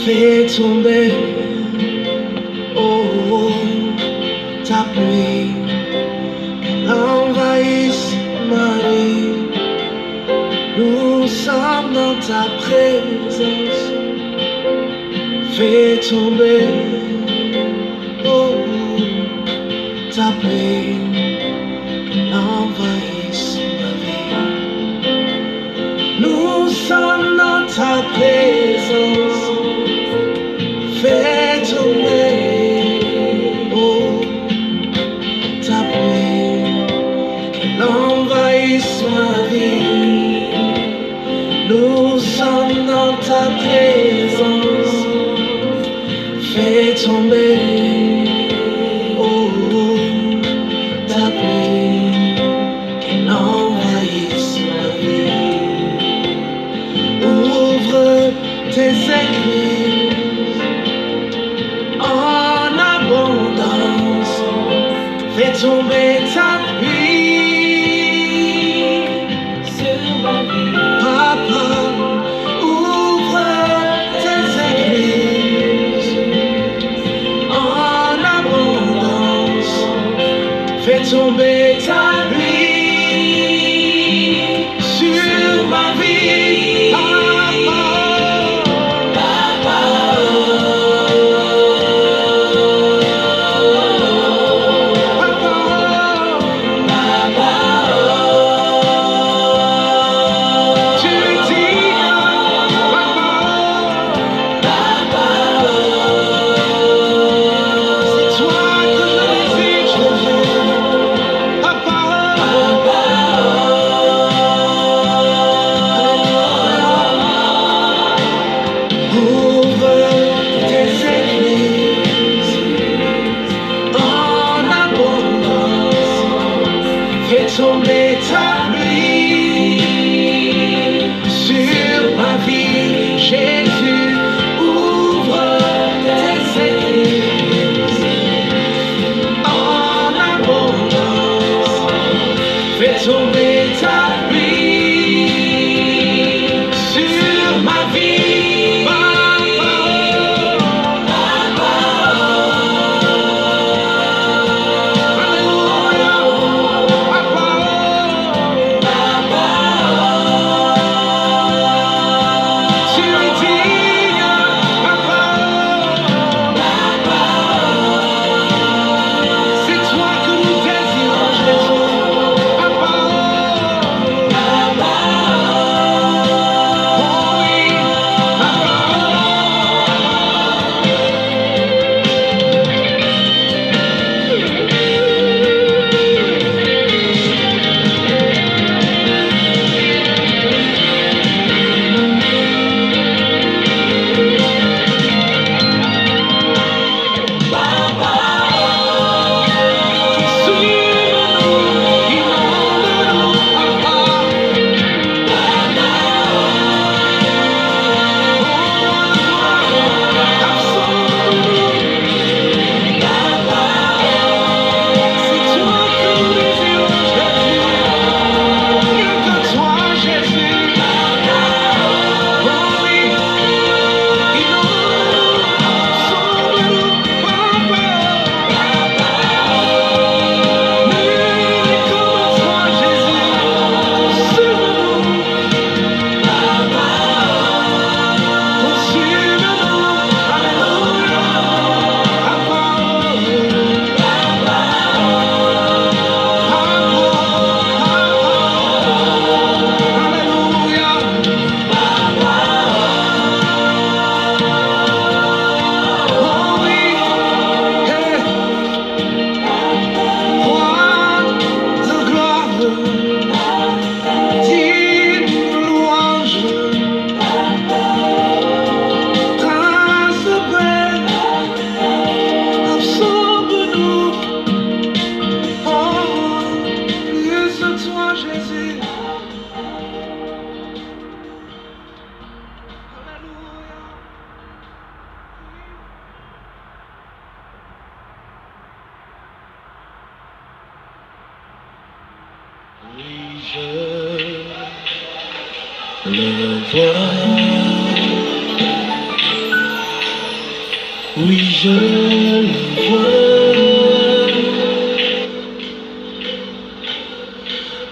Fais tomber, oh, ta pluie, qu'elle envahisse ma vie. Nous sommes dans ta présence. Fais tomber, oh, ta pluie, qu'elle envahisse ma vie. Nous sommes dans ta présence. Fais tomber, oh, ta pluie, qu'elle envahisse ma vie. Nous sommes dans ta présence. Fais tomber, oh, ta pluie, qu'elle envahisse ma vie. Ouvre tes écrits en abondance. Fais tomber ta pluie sur ma vie. Papa, ouvre tes églises en abondance. Fais tomber ta pluie sur ma vie. Papa, tomber ta pluie sur ma vie. Jésus, ouvre tes églises en abondance. Fais tomber ta pluie sur ma vie. Je le vois Oui, je le vois,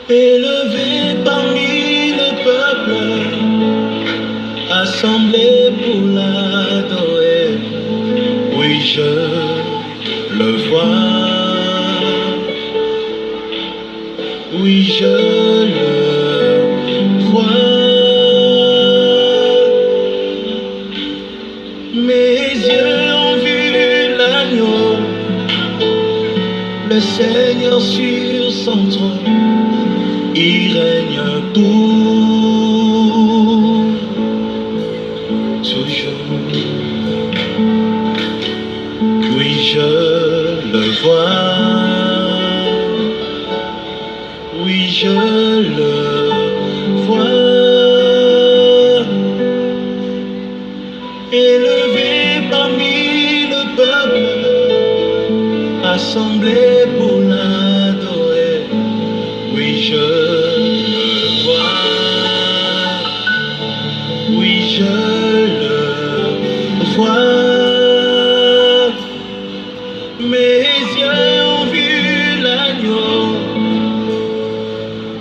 élevé parmi le peuple, assemblé pour l'adorer. Oui, je le vois, oui, je le vois. Mes yeux ont vu l'agneau, le Seigneur sur son trône, il règne pour toujours. Oui, je le vois, oui, je le vois, élevé parmi le peuple, assemblé pour l'adorer. Oui, je le vois, oui, je le vois. Mes yeux ont vu l'agneau,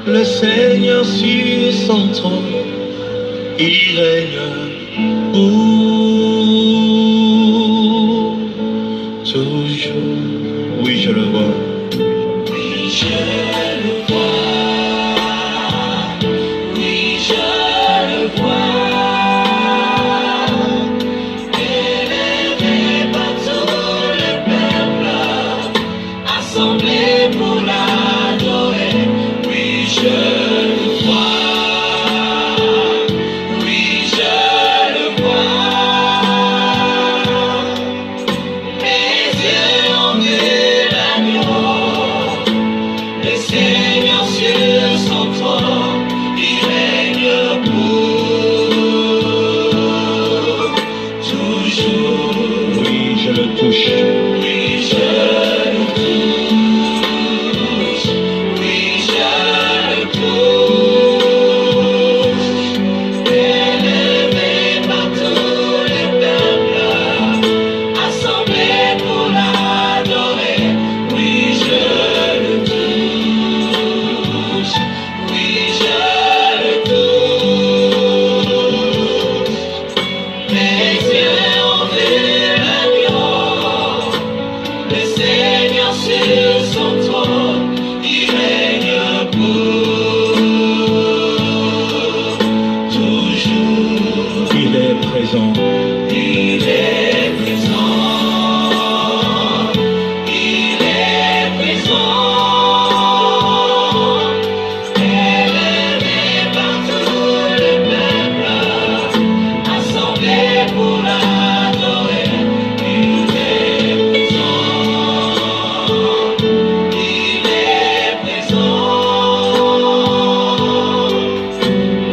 le Seigneur sur son trône, il règne pour toujours. Oui, je le vois. Oui, je le vois. Oui, je le vois. Élevé par tout le peuple, assemblé pour l'adorer. Oui, je le vois. Oui, je le vois. Mes yeux ont vu l'agneau, le Seigneur sur son trône, il règne pour toujours. Oui, je le touche. Oui, je le touche. Oui, je le touche. Élevé par tout le peuple, assemblé pour l'adorer. Oui, je le touche. Oui, je le touche. Mes yeux ont vu l'agneau, le Seigneur sur son trône, il règne pour toujours. Il est présent. Il est présent. Il est présent. Élevé par tout le peuple, assemblé pour l'adorer. Il est présent. Il est présent.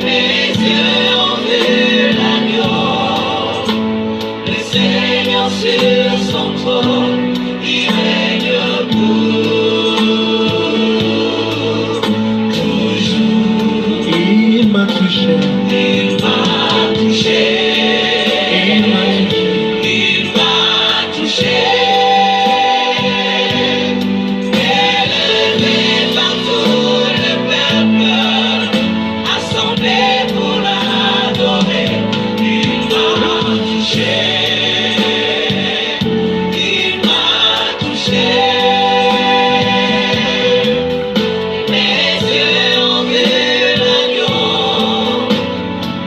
Mes yeux ont vu l'agneau, le Seigneur sur son trône, il règne pour toujours. Il m'a touché. Il m'a touché. Il m'a touché. Il m'a touché. Élevé par tout le peuple, assemblé pour l'adorer. Il m'a touché. Il m'a touché. Mes yeux ont vu l'agneau,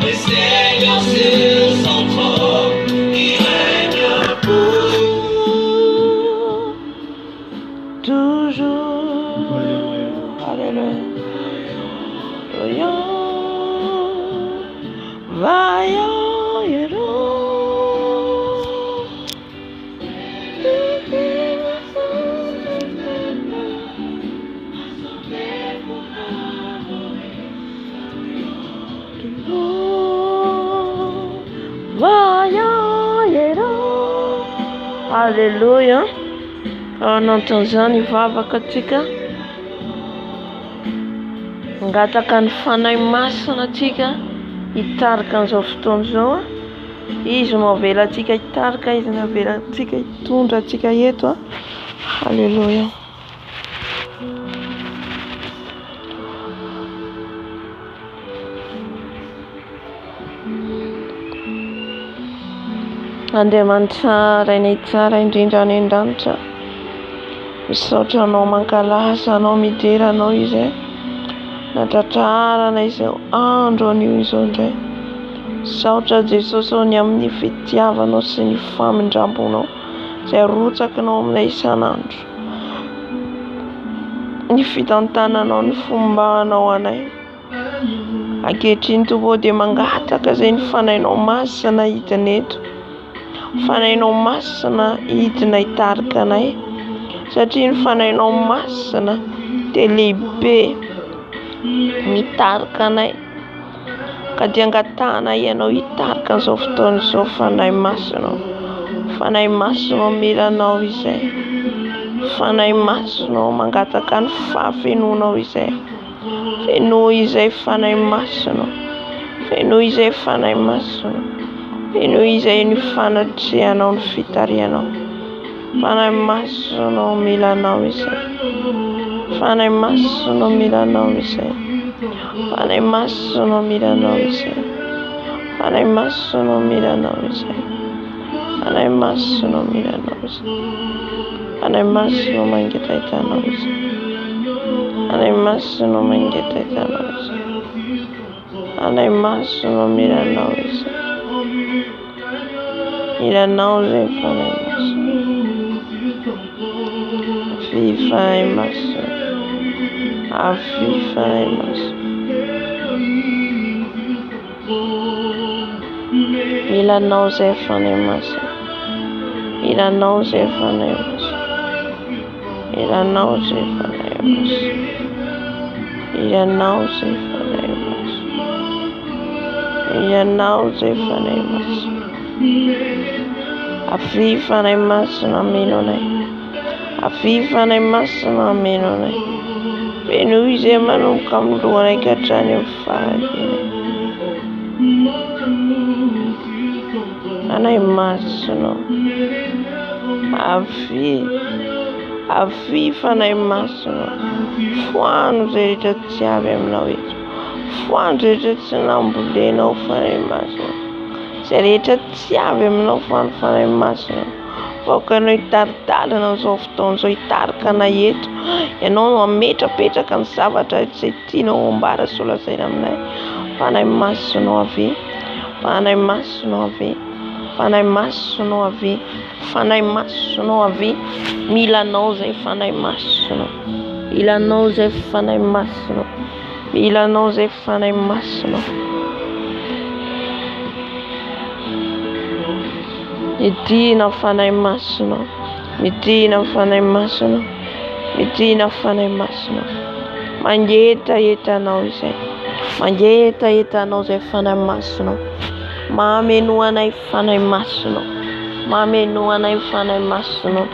le Seigneur sur son trône, il règne pour toujours. Alléluia. Vaillant héros. Vaillant héros. Alléluia. Anatony zany vavaka atsika ngataka ny fanahy masina atsika hitarika an'izao fotoana izao Izy no avelantsika hitarika, izy no avelantsika hitondra antsika eto. Halleluja. Andriamanitra rainay tsara indrindra any an-danitra, misaotra anao mankalaza anao midera anao izay natratrarana izay andro anio izao indray. Saotra Jesosy ny amin'ny fitiavanao sy ny famindramponao izay rotsakinao aminay isan'andro, ny fitantananao, ny fombanao anay. Ankehitriny tokoa dia mangataka izay ny fanahinao masina hidina eto, fanahinao masina hidina hitarika anay, satria ny fanahinao masina dia lehibe mitarika anay, ka dia angatahana ianao hitarika an'izao fotoana izao. Fanahy masinao milanao izay, fanahy masinao mangataka ny fahafenonao izay. Feno izay fanahy masinao, feno izay fanahy masinao, feno izay ny fanatrehanao, ny fitarianao. Fanahy masinao milanao izay, fanahy masinao milanao izay, fanahy masinao milanao izay, fanahy masinao milanao izay, fanahy masinao milanao izay, fanahy masinao mangeta hitanao izay, fanahy masinao mangeta hitanao izay, fanahy masinao milanao izay, milanao izay fanahy masinao, fanahy masinao, fanahy masinao, milanao izay fanahy masinao, milanao izay fanahy masinao, milanao izay fanahy masinao, milanao izay fanahy masinao, milanao izay fanahy masinao. Avy fanahy masinao ameno anay, avy fanahy masinao ameno anay. Feno izay manomboka amin'ny lohanay ka hatrany amin'ny fahadianay. Fanahy masinao, avy fanahy masinao. Foano izay rehetra tsy avy aminao eto, foano izay rehetra tsy nambolenao fanahy masinao, izay rehetra tsy avy aminao fanahy masinao. Vaokanao hitari-dalana amin'izao fotoana izao, hitarika anay eto. Ianao no ametrapetraka ny zavatra izay tianao ambara sy lazaina aminay. Fanahy masinao avy, fanahy masinao avy, fanahy masinao avy, fanahy masinao avy. Milanao izay fanahy masinao, milanao izay fanahy masinao, milanao izay fanahy masinao. Midina fanahy masinao, midina fanahy masinao, midina fanahy masinao. Mangetahetanao izay, mangetahetanao izay fanahy masinao. Mameno anay fanahy masinao, mameno anay fanahy masinao,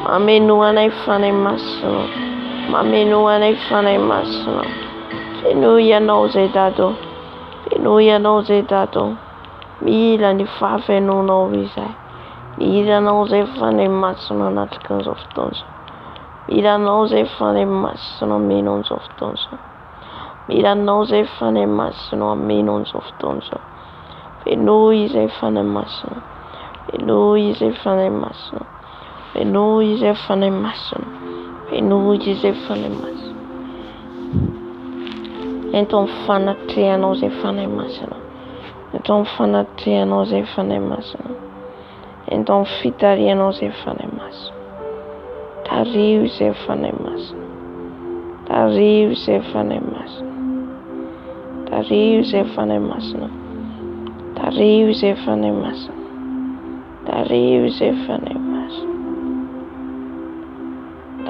mameno anay fanahy masinao, mameno anay fanahy masinao. Feno ianao izay Dado, feno ianao izay Dado. Mila ny fahafenonao izay, milanao izay fanahy masinao anatrika an'izao fotoana izao, milanao izay fanahy masinao ameno an'izao fotoana izao, milanao izay fanahy masinao ameno an'izao fotoana izao. Feno izay fanahy masinao, feno izay fanahy masinao, feno izay fanahy masinao, feno izay fanahy masinao. Ento amin'ny fanatrehanao izay fanahy masinao, ento amin'ny fanatrehanao izay fanahy masinao, ento amin'ny fitarianao izay fanahy masinao. Tario izay fanahy masinao, tario izay fanahy masinao, tario izay fanahy masinao, tario izay fanahy masinao, tario izay fanahy masinao,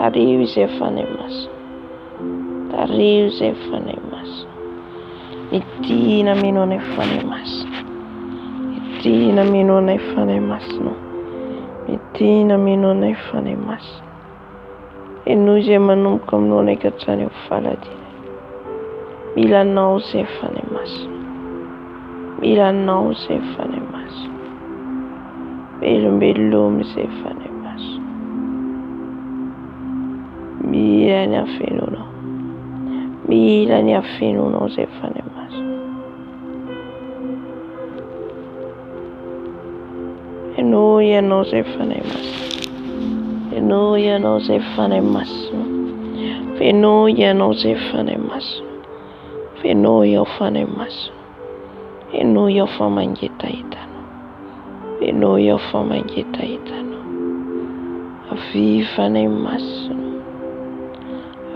tario izay fanahy masinao, tario izay fanahy masinao. Midina meno anay fanahy masinao, midina meno anay fanahy masinao, midina meno anay fanahy masinao. Feno izay manomboka aminao anay ka hatrany amin'ny faladiana. Milanao izay fanahy masinao, Mila anao izay fanahy maso. Velombeloma izay fanahy maso. Mila ny hafenonao. Mila ny hafenonao izay fanahy maso. Fenoy ianao izay fanahy maso. Fenoy ianao izay fanahy maso. Fenoy ianao izay fanahy maso. Fenoy ao fanahy maso. Fenoy ao famangetahitanao. Fenoy ao famangetahitanao. Avy fanahy masonao.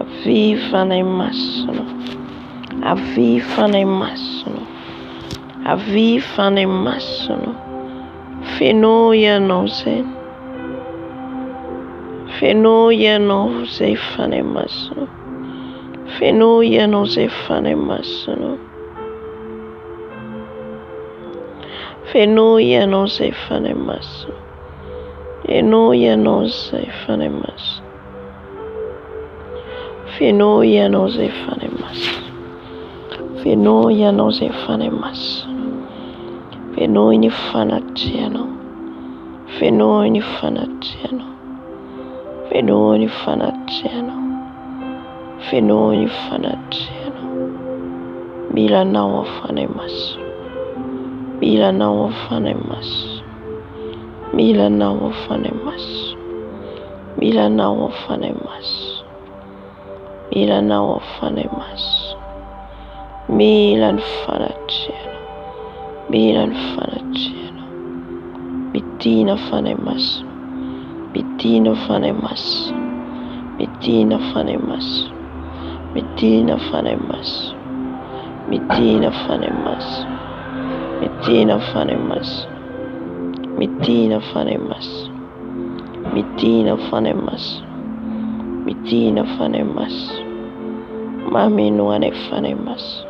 Avy fanahy masonao. Avy fanahy masonao. Avy fanahy masonao. Fenoy ianao izay. Fenoy ianao izay fanahy masonao. Fenoy ianao izay fanahy masonao. Fenoy ianao izay fanahy maso. Fenoy ianao izay fanahy maso. Fenoy ianao izay fanahy maso. Fenoy ianao izay fanahy maso. Fenoy ny fanatrehanao. Fenoy ny fanatrehanao. Fenoy ny fanatrehanao. Fenoy ny fanatrehanao. Mila anao fanahy maso. Mila anao fanahy maso. Mila anao fanahy maso. Mila anao fanahy maso. Mila anao fanahy maso. Mila ny fanatrehanao. Mila ny fanatrehanao. Midina fanahy maso. Midina fanahy maso. Midina fanahy maso. Midina fanahy maso. Midina fanahy maso. Midina fanahy maso. Midina fanahy maso. Midina fanahy maso. Midina fanahy maso. Mameno anay fanahy maso.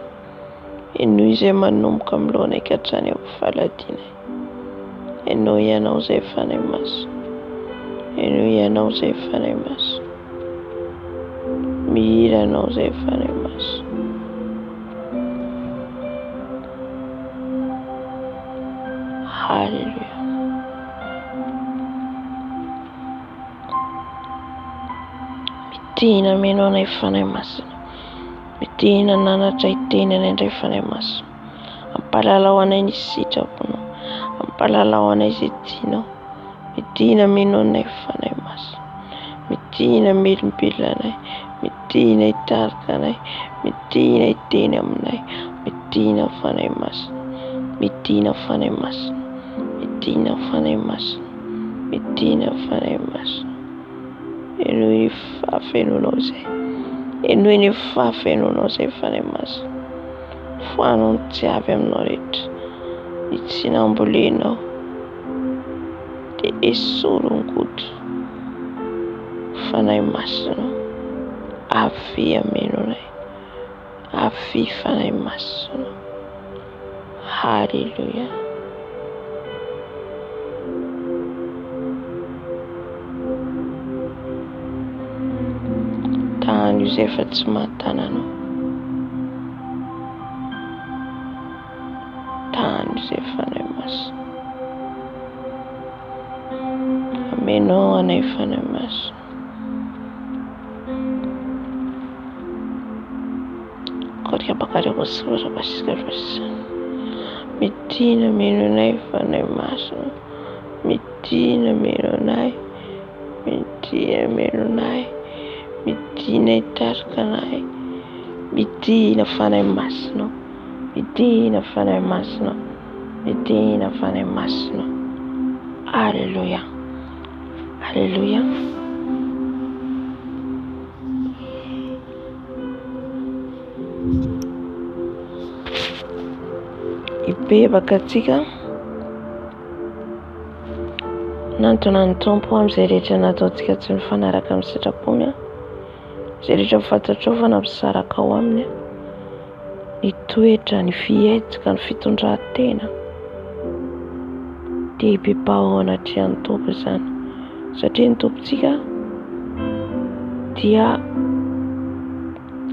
Enoy izay manomboka amin'lohanay ka hatrany amin'ny faladinay. Enoy ianao izay fanahy maso. Enoy ianao izay fanahy maso. Mila anao izay fanahy maso. Halleluja. Midina meno anay fanahy masina. Midina nanatra iteny anay indray fanahy maso. Ampalalao anay ny sitraponao. Ampalalao anay izay tianao. Midina meno anay fanahy maso. Midina melombelona anay. Midina hitarika anay. Midina hiteny aminay. Midina fanahy maso. Midina fanahy maso. Midina fanahy maso. Midina fanahy maso. Enoy ny fahafenonao izay. Enoy ny fahafenonao izay fanahy maso. Foanao ny jiaby aminao rehetra. Ny tsy nambolenao dia esorongody. Fanahy masonao. Avy amenonay. Avy fanahy masonao. Halleluja. Tany izay efa tsy mahatananao. Tany izay fanahy maso. Amenao anay fanahy maso. Korika bakare kosora basika rosa. Midina meno anay fanahy maso. Midina meno anay. Midina meno anay. Midina hitarika anay. Midina fanahy masonao. Midina fanahy masonao. Midina fanahy masonao. Halleluja. Halleluja. Ibebaka atsika nantona ny tompo amin'izay rehetra nataontsika tsy mifanaraka amin'ny sitrapony. Izay rehetra fantatrao fa nampisaraka ao aminy. Ny toetra, ny fietsika, ny fitondran-tena dia ibebao ao anatrehany tompo izany. Satria ny tompontsika dia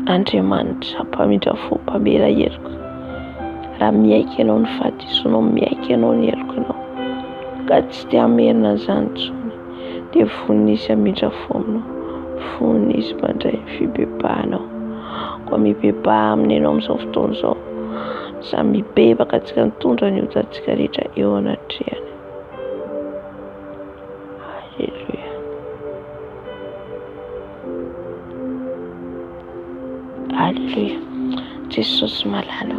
Andriamanitra mpamindra fo, mpamela heloka. raha miaiky ianao ny fahadisoanao, miaiky ianao ny heloko anao ka tsy te hamerina an'izany intsony, dia vonisy hamindra fo aminao, vonisy mandray fibebahanao. Koa mibebaha aminy ianao amin'izao fotoana izao, samy mibebaka antsika nitondra ny otantsika rehetra eo anatrehany. Halleluia. Halleluia. Jesosy malala.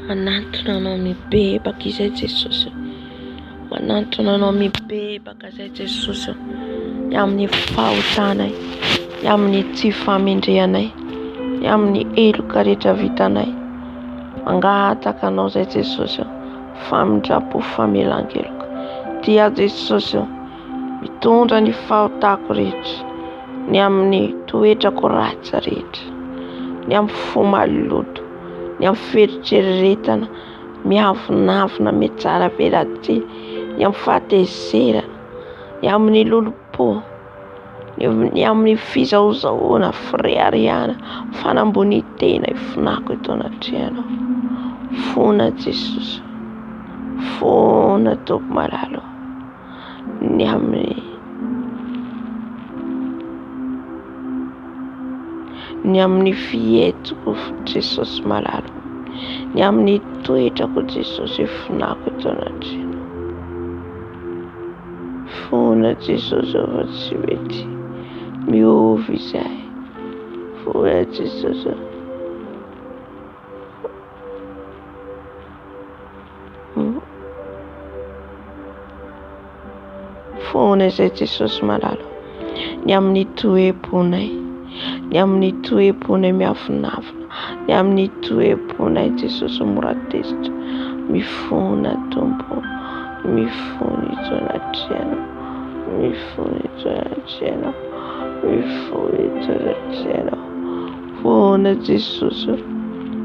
Manantona anao mibebaka izay Jesosy, manantona anao mibebaka izay Jesosy, ny amin'ny fahotanay, ny amin'ny tsy famendrehanay, ny amin'ny heloka rehetra vitanay. Mangataka anao izay Jesosy, famindrapo famelan-keloka. Dia Jesosy, mitondra ny fahotako rehetra, ny amin'ny toetrako ratsy rehetra, ny amin'ny fomaloto, ny amin'ny fieritreretana miavonavona metsara be-ratsy, ny amin'ny fahatezerana, ny amin'ny lolo-po, ny amin'ny fizahozahoana, firehariana, fanamboni-tena ifonako eto anatrehanao. Fona Jesosy, fona Tompo malalo, ny amin'ny fietoko Jesosy malalo, ny amin'ny toetrako Jesosy ifonako eto anatrehanao. Fona Jesosy fa tsy mety miovy izay. Fona Jesosy, fona izay Jesosy malalo, ny amin'ny toe-ponay, ny amin'ny toe-ponay miavonavona, ny amin'ny toe-ponay Jesosy mora tezitra, mifona Tompo, mifona eto anatrehanao, mifona eto anatrehanao, mifona eto anatrehanao. Fona Jesosy,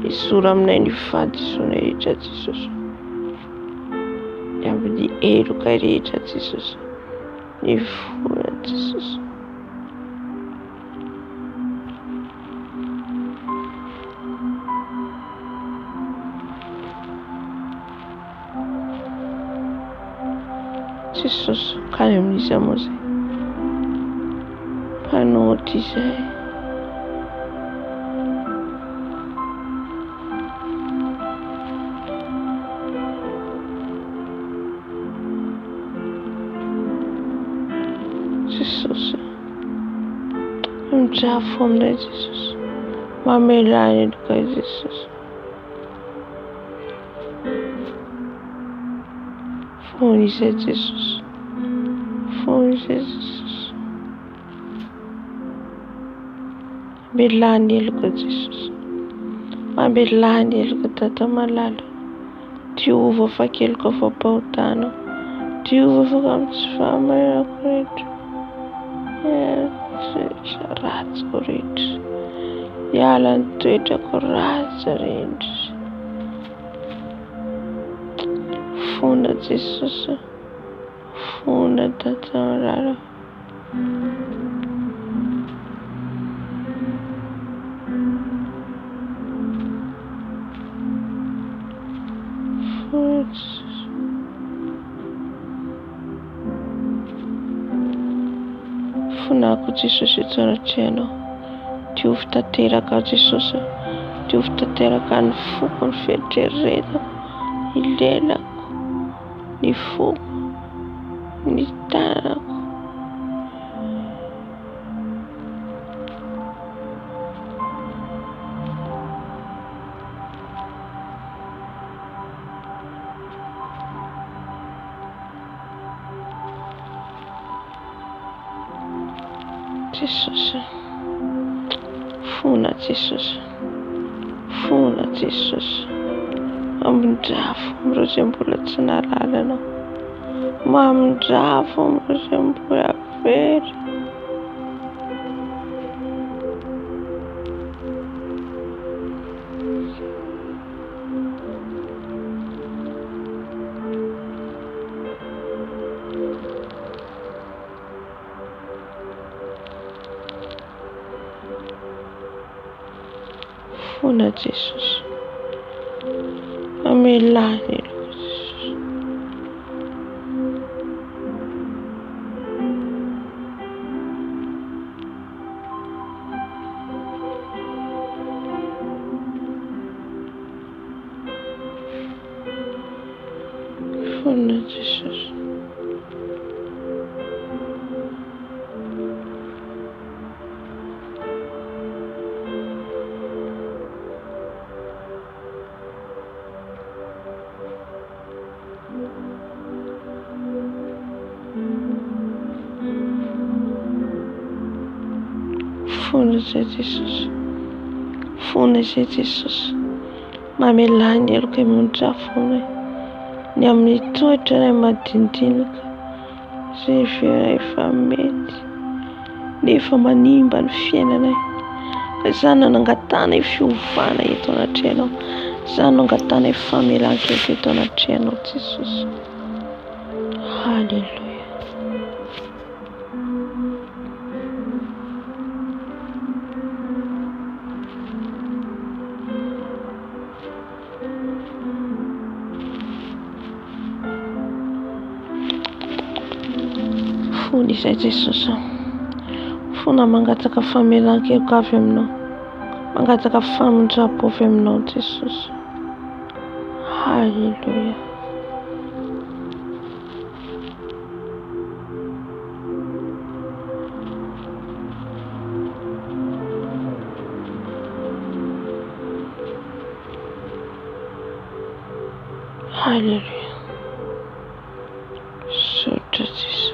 isora aminay ny fahadisoanay rehetra Jesosy, ny amin'ny heloka rehetra Jesosy, ny fona Jesosy. Jesosy, kany amin'izy moa izay mpanody izay, Jesosy midrafo aminay Jesosy, mamelany heloka Jesosy. Fony izay Jesosy, fony izay Jesosy, mamelany heloka Jesosy, mamelany heloka Tata malala. Diova fa-keloka fampahotanao, diova fa amin'ny tsy fahamarinako rehetra, ratsy rehetra, hiala ny toetrako ratsy rehetra. Fona Jesosy, fona Tata malala. Fona Jesosy, fonako Jesosy eto anatrehanao. Diovy tanteraka Jesosy, diovy tanteraka ny foko, ny fieritreretana, ny lelako, ny foko, ny tanako. Jesosy, fona Jesosy, fona Jesosy, amindrafo amin'ireo izay mbola tsy nahalalana, Mamdrafo mbola very. Fona Jesus. Amelani. Fona Jesus. Fona Jesus. Fona Jesus. Mamelany eloka mondrafona ny amin'ny toetra iray madinidinika izay vera efa mety nefa manimba ny fiainanay. Izany nangatana fiovana eto anatrehanao, izany nangatana famelan-kelika eto anatrehanao Jesus. Halleluja. Fony izay Jesus, fona mangataka famelan-keloka avy aminao, mangataka famonjam-po avy aminao Jesus. Halleluja. Halleluja. Sotra Jesus.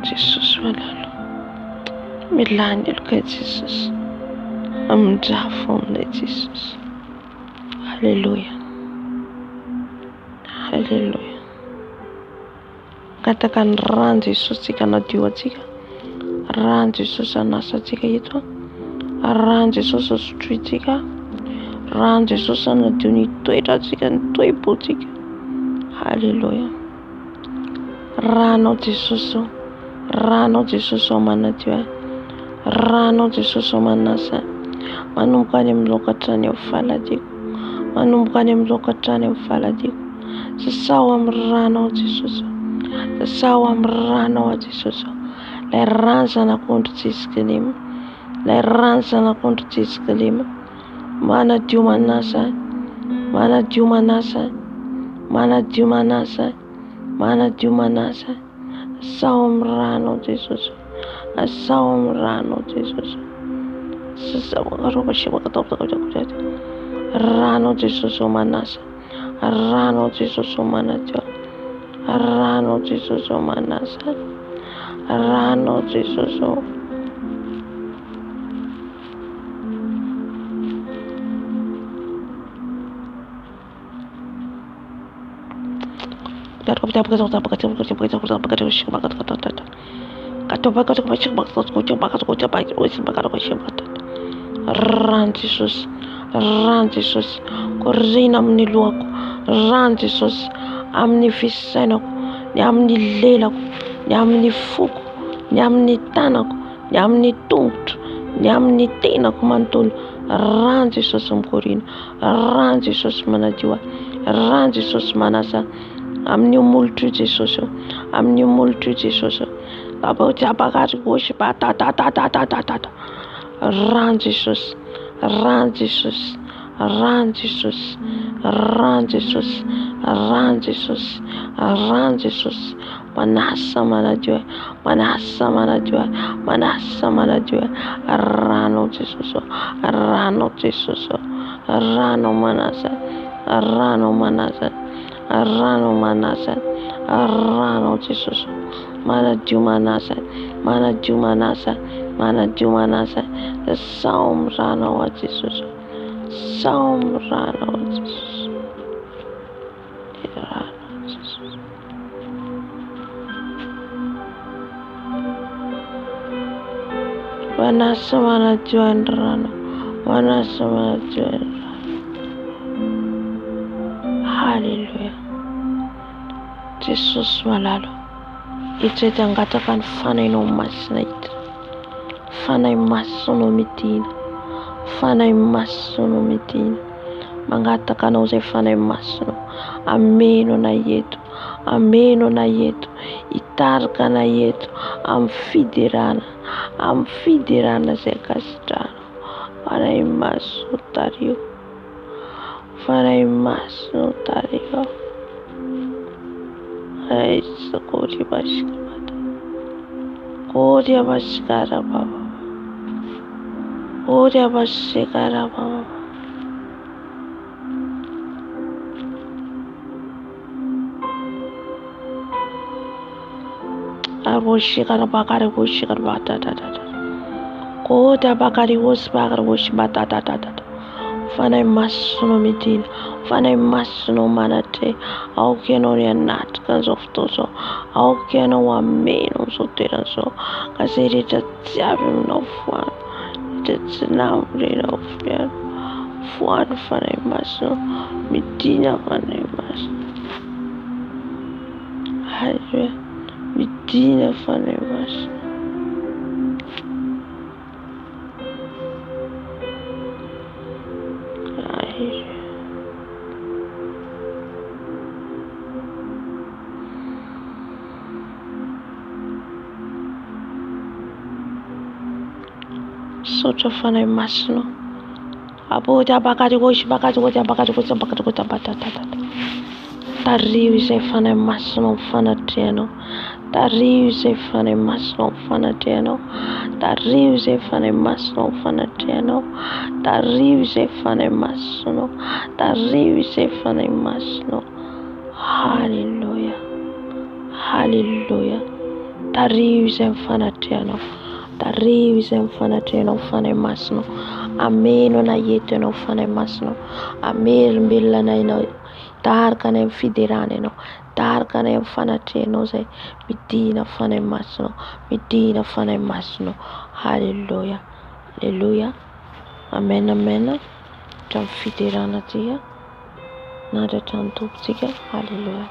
Jesus malalo. Milany eloka Jesus. Amondrafo aminay Jesus. Halleluja. Halleluja. Kataka ny rano Jesus tsika nadio atsika. Rano Jesus anasa tsika eto. Rano Jesus asotroitsika. Rano Jesus nadio ny toetra tsika, ny toepo tsika. Halleluja. Rano Jesus. Rano Jesus manadio. Rano Jesus manasa. Manomboka any amin'ny lokatrany ao faladiko. Manomboka any amin'ny lokatrany ao faladiko. Sasao amin'ny rano Jesus. Sasao amin'ny rano Jesus. Lay ranzana contre tsisikilima. Lay ranzana contre tsisikilima. Manadio manasa. Manadio manasa. Manadio manasa. Manadio manasa. Sasao amin'ny rano Jesus. Sasao amin'ny rano Jesus. Rano Jesus manasa. Rano Jesus manadio. Rano Jesus manasa. Rano Jesus. Ran Jesus, ran Jesus, korina amin'ny lohako, ran Jesus amin'ny fisainako, ny amin'ny lelako, ny amin'ny foko, ny amin'ny tanako, ny amin'ny tongotro, ny amin'ny tenako manontolo. Ran Jesus mikorina, ran Jesus manadio, ran Jesus manasa amin'ny molotro Jesus, amin'ny molotro Jesus. Ran Jesus, ran Jesus, ran Jesus, ran Jesus, ran Jesus, ran Jesus. Manasa manajue, manasa manajue, manasa manajue. Rano Jesus, rano Jesus, rano manasa, rano manasa, rano manasa, rano Jesus. Manaju manasa, manaju manasa, manaju manasa. The Psalm rano Jesus, Psalm rano Jesus, rano Jesus. Manasa manaju rano, manasa manaju rano. Hallelujah. Jesus malalo. Ito angatakan fanay no masina ito. Fanay masono mitina. Fanay masono mitina. Mangatakan o sa fanay masono. Ameno na yetu. Ameno na yetu. Itarka na yetu. Amfidirana. Amfidirana sa kastano. Fanay masono tario. Fanay masono tario. Ay, sakuri bashkara. Kodia bashkara baba. Kodia bashkara baba. Arboshikara bakari boshikara bata da da da. Kodia bakari was bakari bosh bata da da da. Fanay masono mitin. Fanay masono manate. How can only not cause of those? How can one man also tell us so? Cause it is a having no fun. It's now enough fear. Fun fanay masono. Mitina fanay masono. Hallelujah. Mitina fanay masono. Soto fanay masono. Abo dia bakari gosh bakari goja bakari goja bakari goja bata tata. Tariu se fanay masono fanatiano. Tariu se fanay masono fanatiano. Tariu se fanay masono fanatiano. Tariu se fanay masono. Tariu se fanay masono. Hallelujah. Hallelujah. Tariu se fanatiano. Tariu se fanatiano fanay masono. Ameno na yetu no fanay masono. Amel mbila na ino. Tarka na fidirane no. Tarka na fanatiano se midina fanay masono. Midina fanay masono. Hallelujah. Hallelujah. Amen amen. Tam fidirana tia. Nada tanto tika. Hallelujah.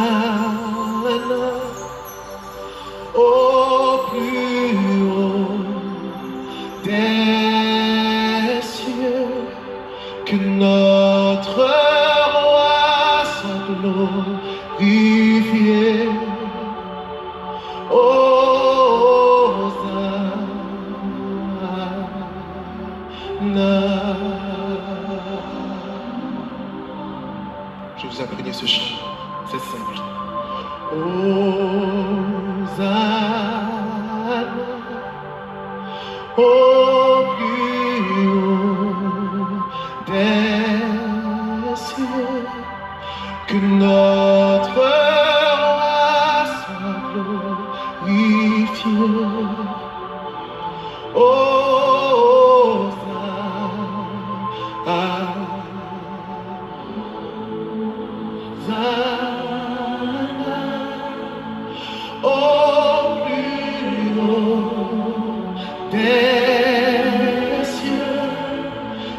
Hosanna, au plus haut des cieux, que notre roi soit glorifié. Hosanna. Je vais vous imprégner ce chant, c'est simple. Hosanna, au plus haut des cieux, que notre roi soit glorifié.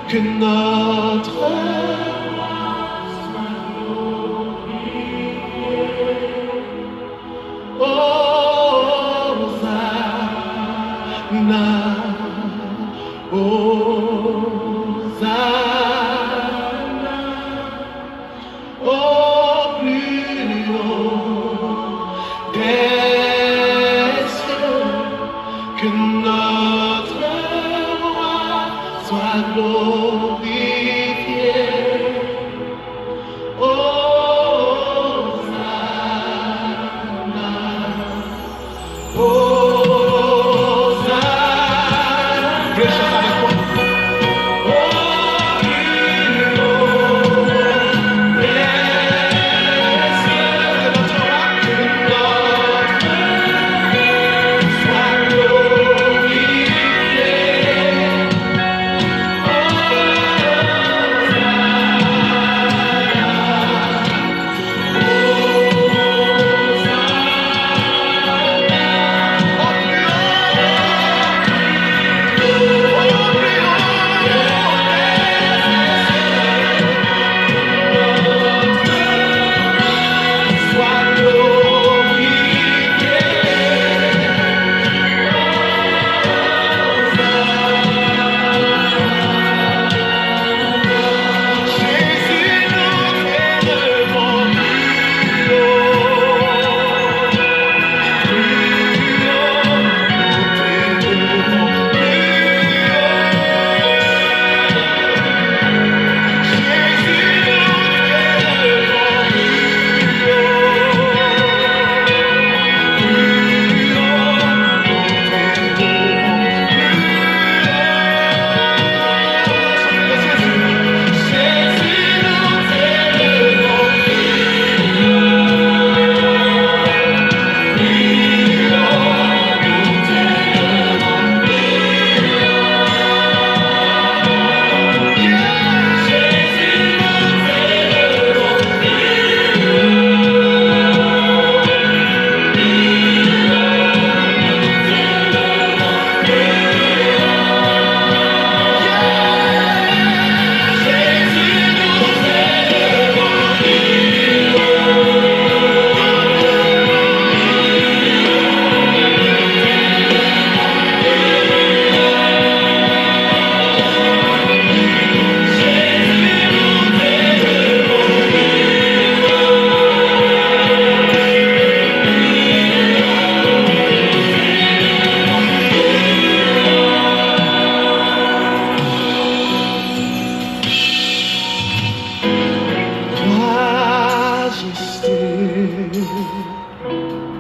Que notre Hosanna, au plus haut des cieux, que notre roi soit glorifié. Hosanna, Hosanna. Viens chanter avec moi.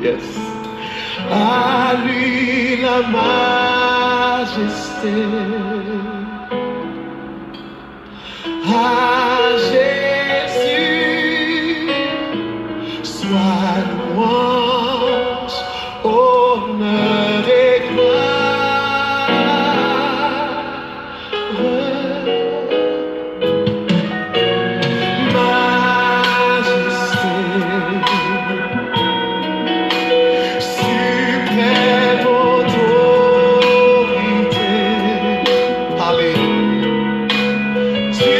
Yes. À lui la majesté, à Jésus soit louange, honneur et gloire. Majesté, suprême autorité. Alléluia. Tu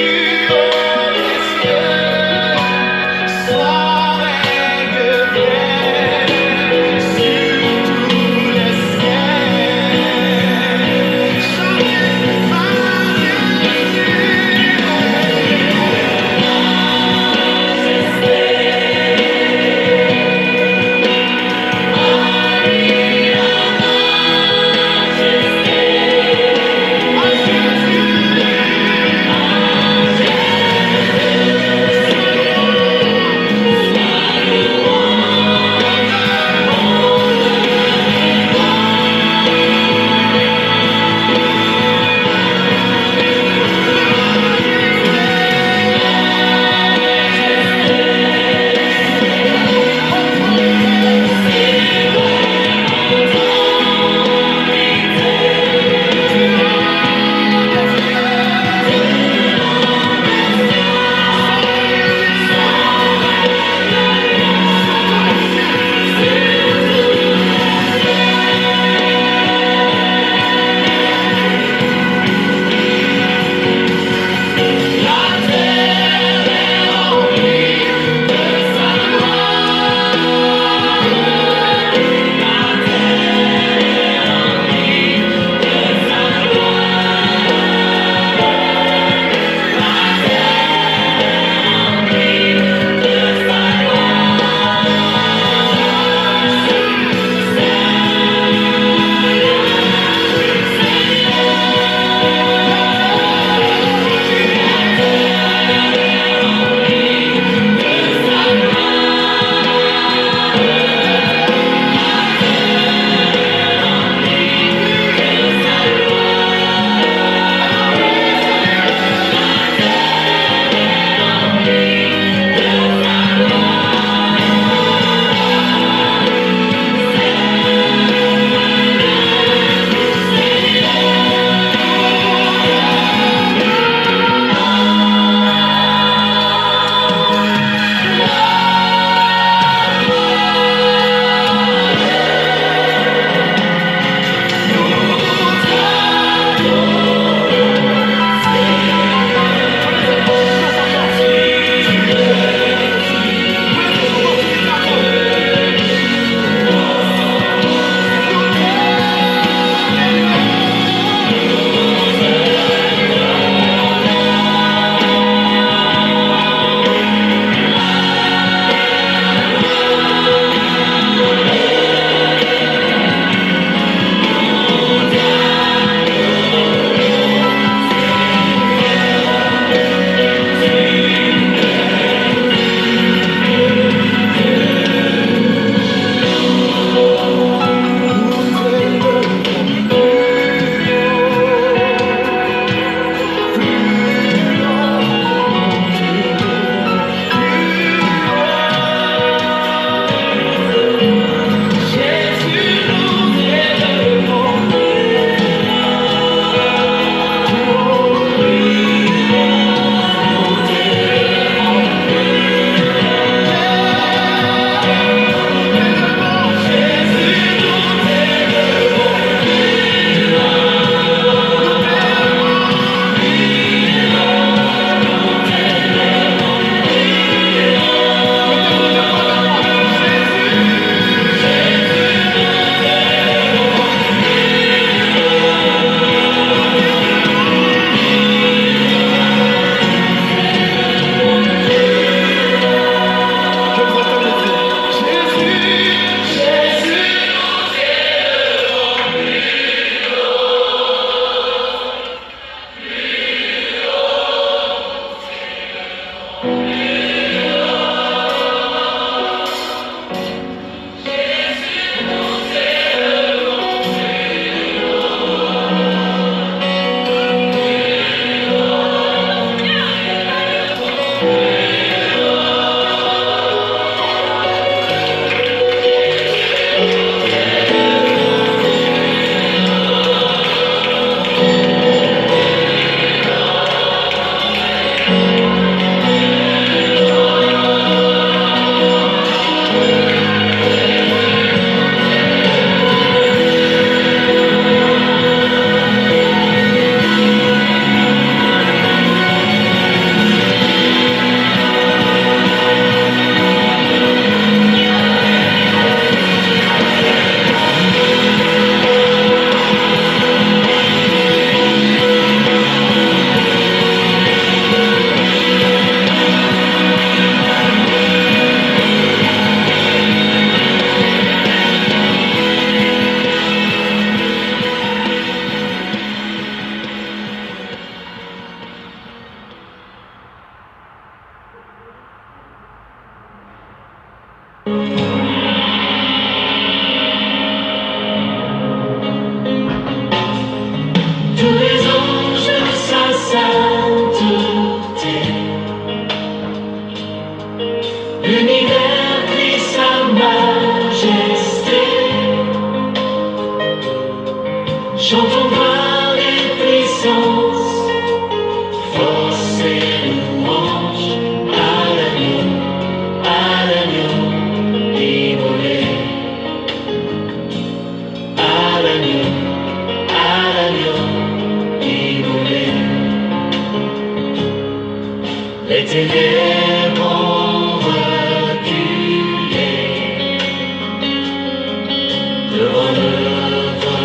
devant l'œuvre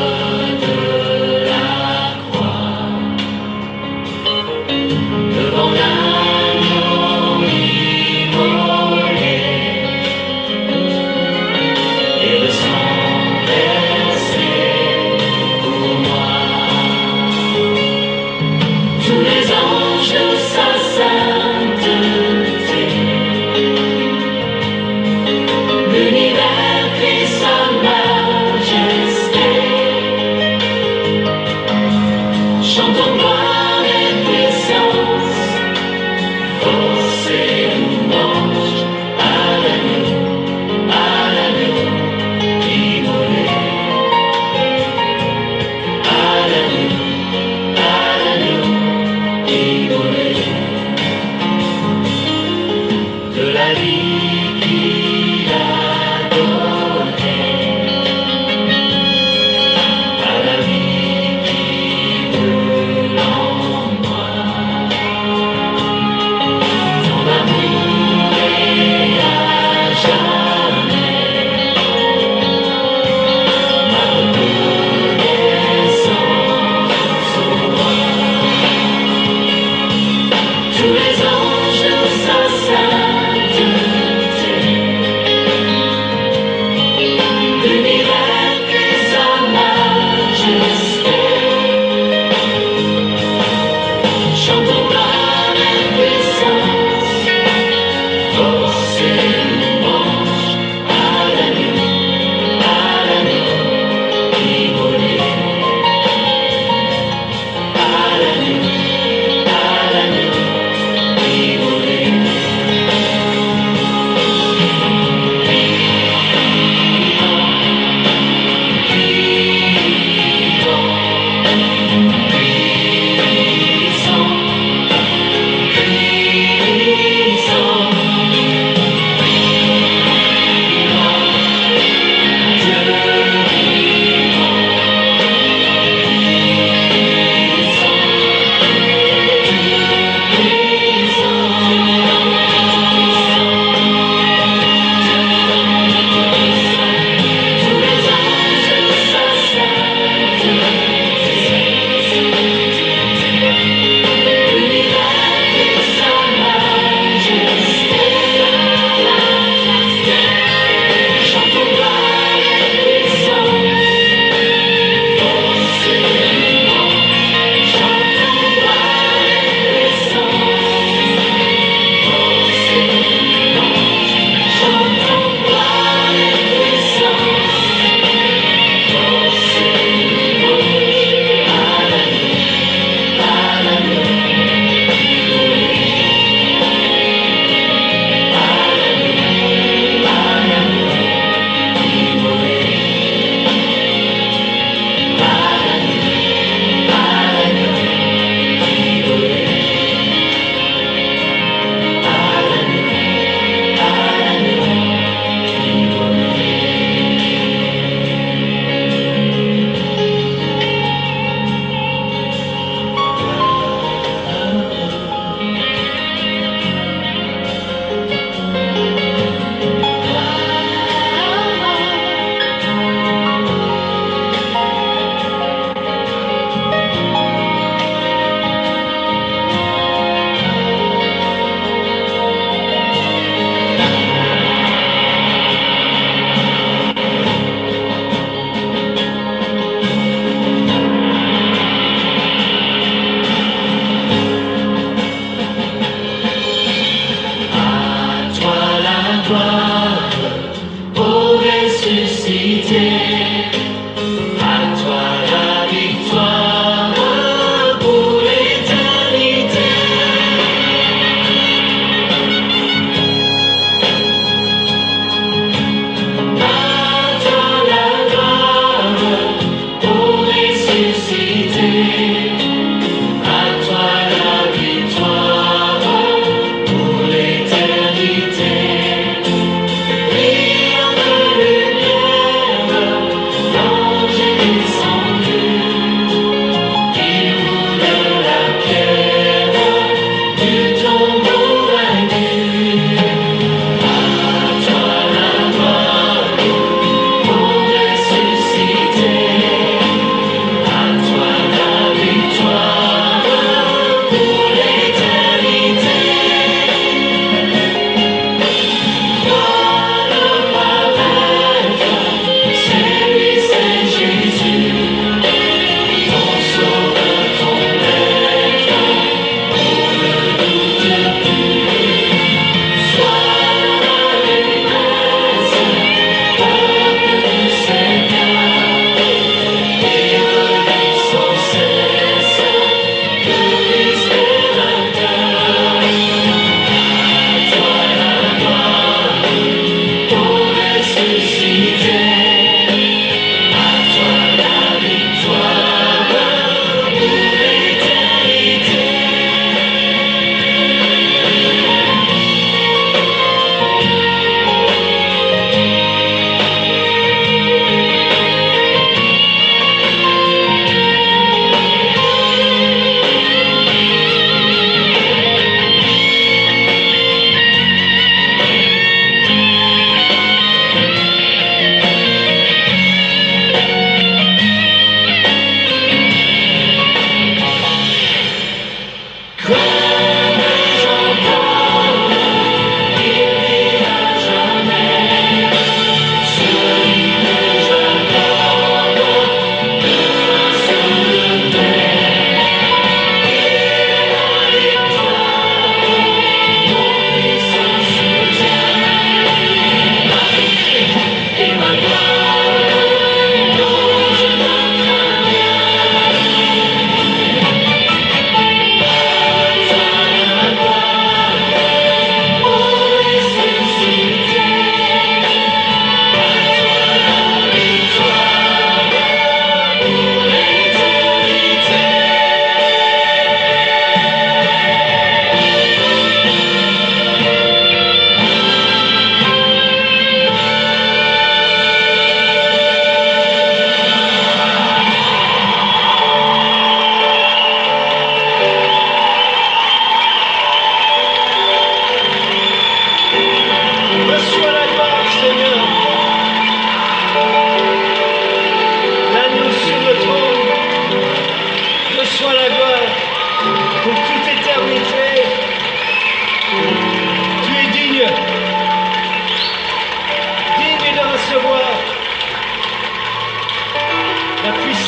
de la croix, devant l'agneau immolé et le sang versé pour moi. Tous les anges de sa sainteté, l'univers crie sa majesté.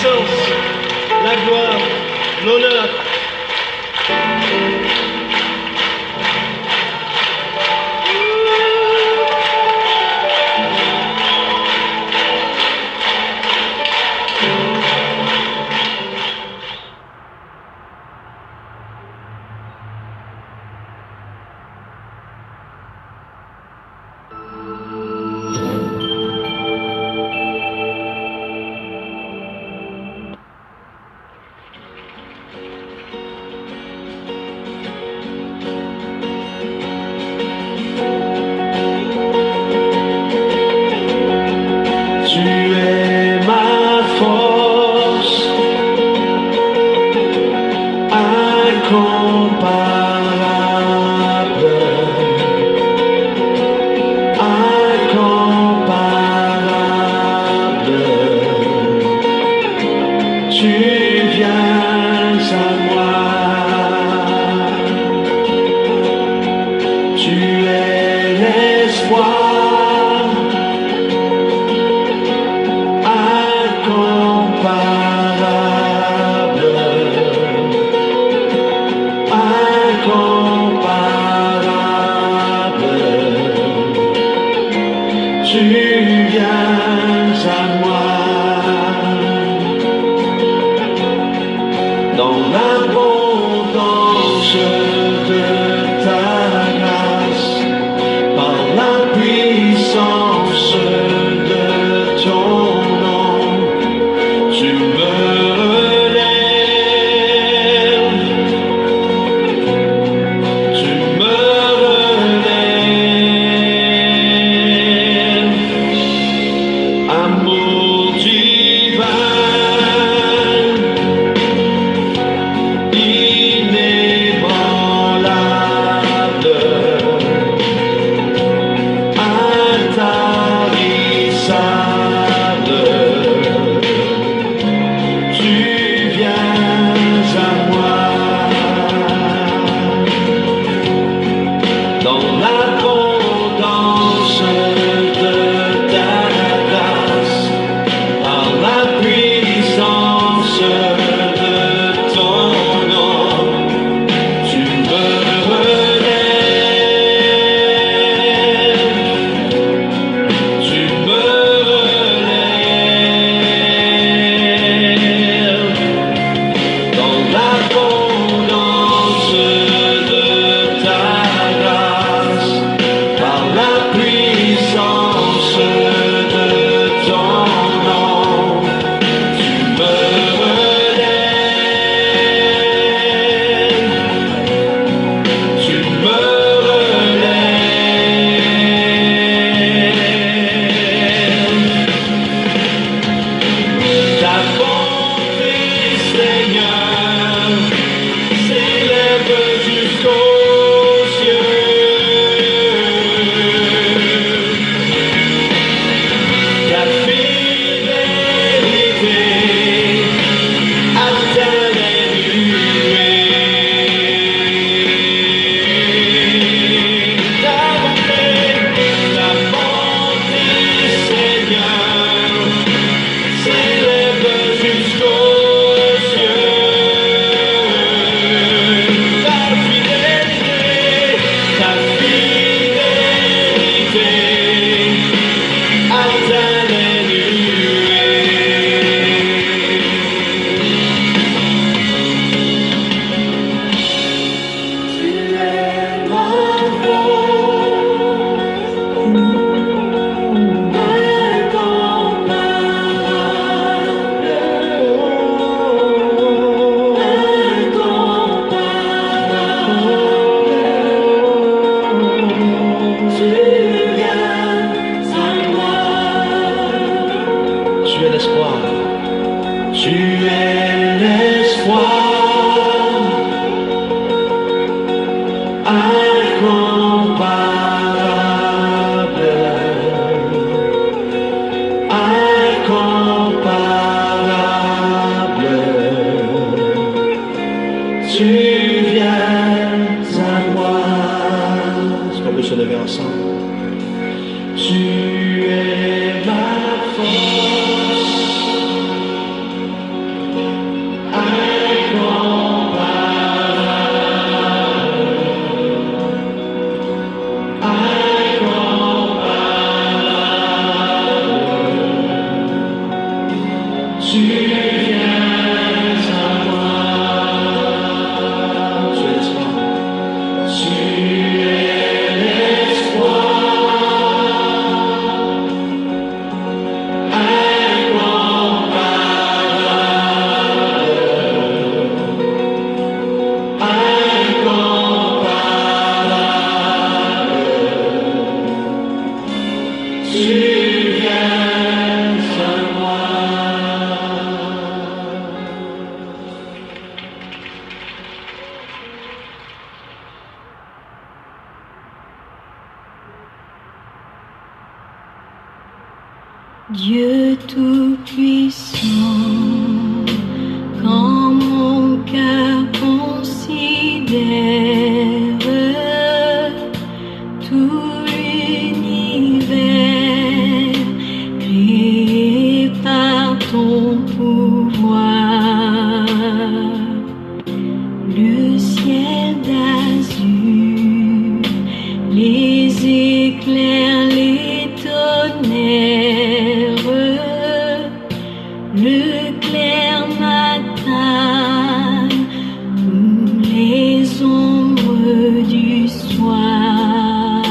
puissance, la gloire, l'honneur. Dieu tout-puissant, quand mon cœur considère tout l'univers créé par ton pouvoir, le ciel d'azur, les éclairs, les tonnerres, le clair matin, ou les ombres du soir,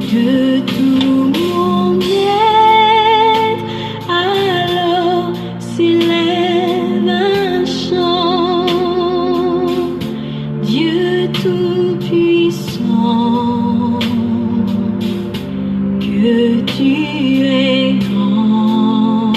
que tout mon être alors s'élève un chant. Dieu tout-puissant, que tu es grand.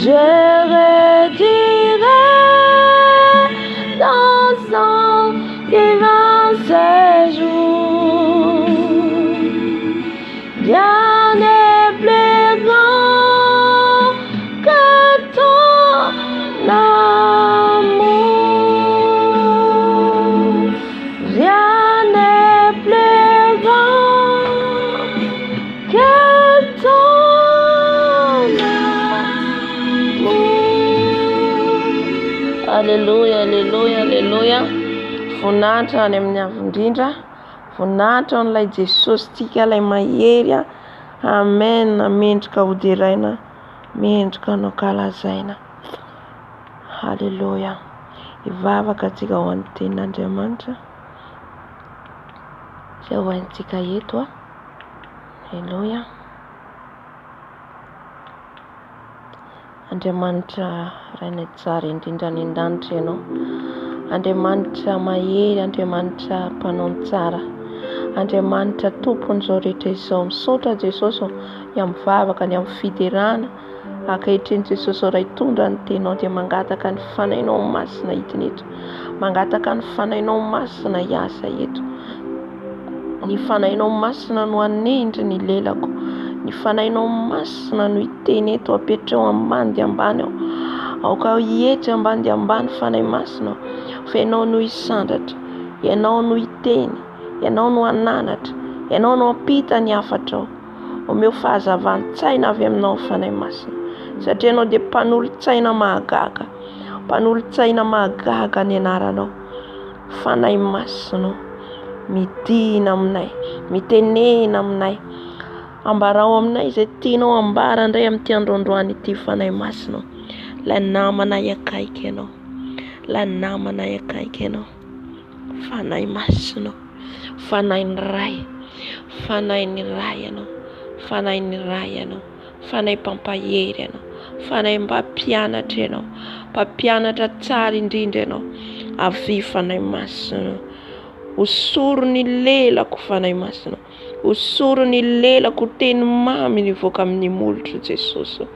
je redirai dans son divin séjour. Rien n'est plus grand que ton amour. Rien n'est plus grand que ton amour. Alléluia, alléluia, alléluia. Voninahitra any amin'ny avindrindra, voninahitra n'ilay Jesosy tika ilay mahery. Amen. Mendrika hodiraina, mendrika no kalazaina. Alléluia. Ivavaka antsika ho an'ny tenin'Andriamanitra izay ho antsika eto. Alléluia. Andriamanitra raina tsara indrindra ny an-danitra ianao. Andriamanitra mahery, Andriamanitra mpanao tsara, Andriamanitra tompon'izao rehetra izao. Misaotra Jesosy ny amin'ny vavaka, ny amin'ny fiderana. Ankehitriny Jesosy ray tondra ny tenao dia mangataka ny fanainao masina hitiny eto, mangataka ny fanainao masina hiasa eto. Ny fanainao masina no anendry ny lelako, ny fanainao masina no hiteny eto. Apetrao ambany dia ambany ao, aoka hietry ambany dia ambany fanay masina. Fa ianao no hisandratra, ianao no hiteny, ianao no ananatra, ianao no ampita ny hafatrao. Omeo fahazavan-tsaina avy aminao fanay masina, satria ianao dia mpanolo-tsaina mahagaga, mpanolo-tsaina mahagaga ny anaranao. Fanay masina, midina aminay, mitenena aminay, ambarao aminay izay tianao ambara indray amin'ity androandroany ity. Fanay masina, la namanay akaiky ianao, la namanay akaiky ianao. Fanay masina, fanay ny ray, fanay ny ray ianao, fanay ny ray ianao, fanay mpampahery ianao, fanay mpampianatra ianao, mpampianatra tsara indrindra ianao. Avy fanay masina, osoro ny lelako fanay masina, osoro ny lelako. Teny mamy nivoaka amin'ny molotro Jesosy,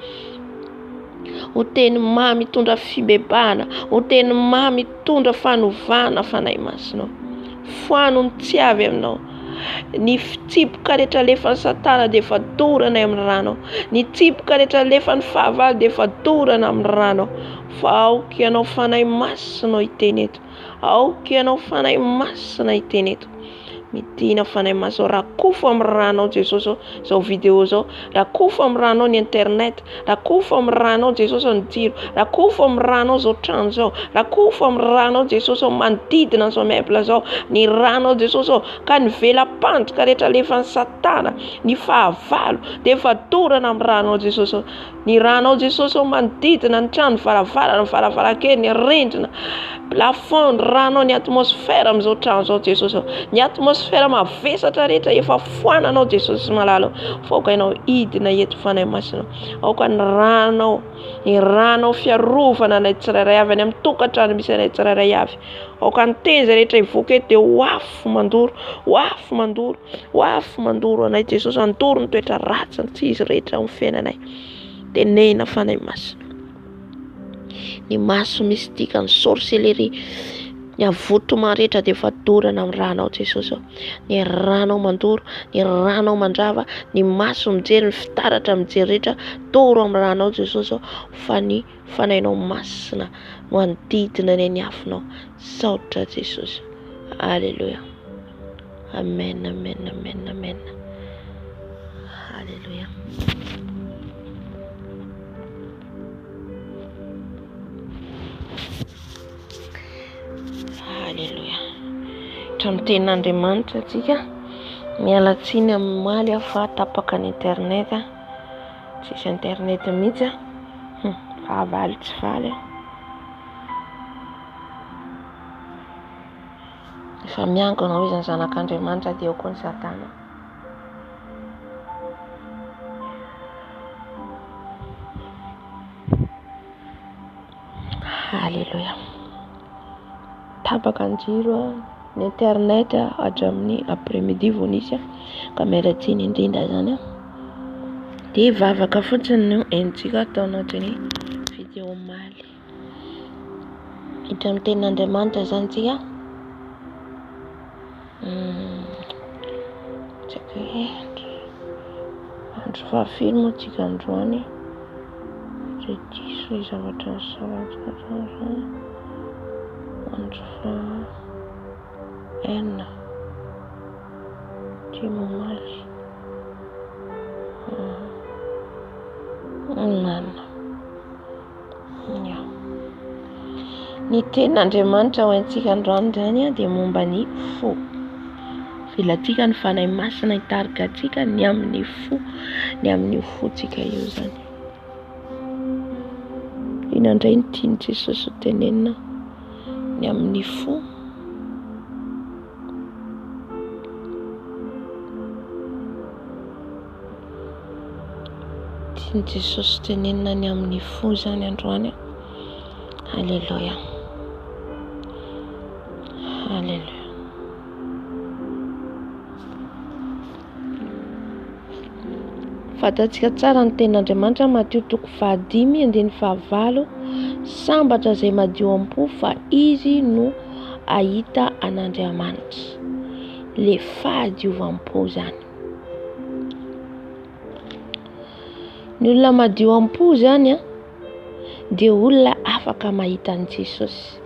o teny mamy tondra fibebana, o teny mamy tondra fanovana fanay masina. Foano ny tsy avy aminao, ny tsipoka rehetra lefan'ny Satana dia efa dorana amin'ny rano, ny tsipoka rehetra lefan'ny fahavalo dia efa dorana amin'ny rano. Fa aoka ianao fanay masina hiteny eto, aoka ianao fanay masina hiteny eto. Midina fanay masina, rakofo amin'ny ranao Jesosy zao vidéo zao, rakofo amin'ny ranao ny internet, rakofo amin'ny ranao Jesosy ny jiro, rakofo amin'ny ranao zao trano zao, rakofo amin'ny ranao Jesosy manodidina zao meuble zao, ny ranao Jesosy ka ny velam-pandroka rehetra lefan'ny Satana, ny fahavalo dia efa dorana amin'ny ranao Jesosy. Ny ranao Jesosy manodidina ny trano, varavarana, varavarankely, ny rindrina, plafond, ranao ny atmosfera amin'izao trano zao Jesosy, ny atmosfera mavesatra rehetra efa foananao Jesosy malala. Faoka ianao idina eto fanay masina, aoka ny ranao fiarovana anay tsirairay avy any amin'ny tokantrano misy anay tsirairay avy. Aoka ny teny izay rehetra ivoaka eto dia hoafo mandoro, hoafo mandoro, hoafo mandoro anay Jesosy. Andoro ny toetra ratsy tsy izy rehetra amin'ny fiainanay. Tenena fanay masina, ny maso mistika, ny sorcellerie, ny avotoma rehetra dia efa dorana amin'ny ranao Jesosy. Ny ranao mandoro, ny ranao mandrava, ny maso mijery, ny fitaratra mijery rehetra doro amin'ny ranao Jesosy. Fa ny fanainao masina no anodidina ny hafinao. Saotra Jesosy. Alléluia. Amen, amen, amen, amen. Alléluia. Alléluia. Amin'ny tenin'Andriamanitra atsika miala tsiny amin'ny maly fa tapaka ny internet, tsisy internet mihitsy, avaly tsy valy. Efa miangona ho izy ny zanak'Andriamanitra dia eo koa ny Satana. Alléluia. Tapaka ny jiro ny internet hatramin'ny après-midi vao nisy, ka miala tsiny indrindra zany. Dia vavaka fotsiny no entsika atao anatin'ny dia omaly. Hita amin'ny tenin'Andriamanitra zany tsika. Tsaka andro fahafiry moa tsika androany. Diso ny zavatra zany. Andro enina. Dimy omaly. Nana. Ny tenin'Andriamanitra ho antsika androany zany dia momba ny fo. Filatsika ny fanahy masina hitarika atsika ny amin'ny fo, ny amin'ny fotsika io zany. Inandray ny tiany Jesosy ho tenenina ny amin'ny fo. Tiany Jesosy tenenina ny amin'ny fo zany androany. Halleluja. Halleluja. Fatatsika tsara ny tenin'Andriamanitra Matteo 5:9-9. Sambatra izay madio am-po fa izy no ahita an'Andriamanitra. Le fahadiovam-po zany. Ny olona madio am-po zany dia olona afaka mahita an'i Jesosy.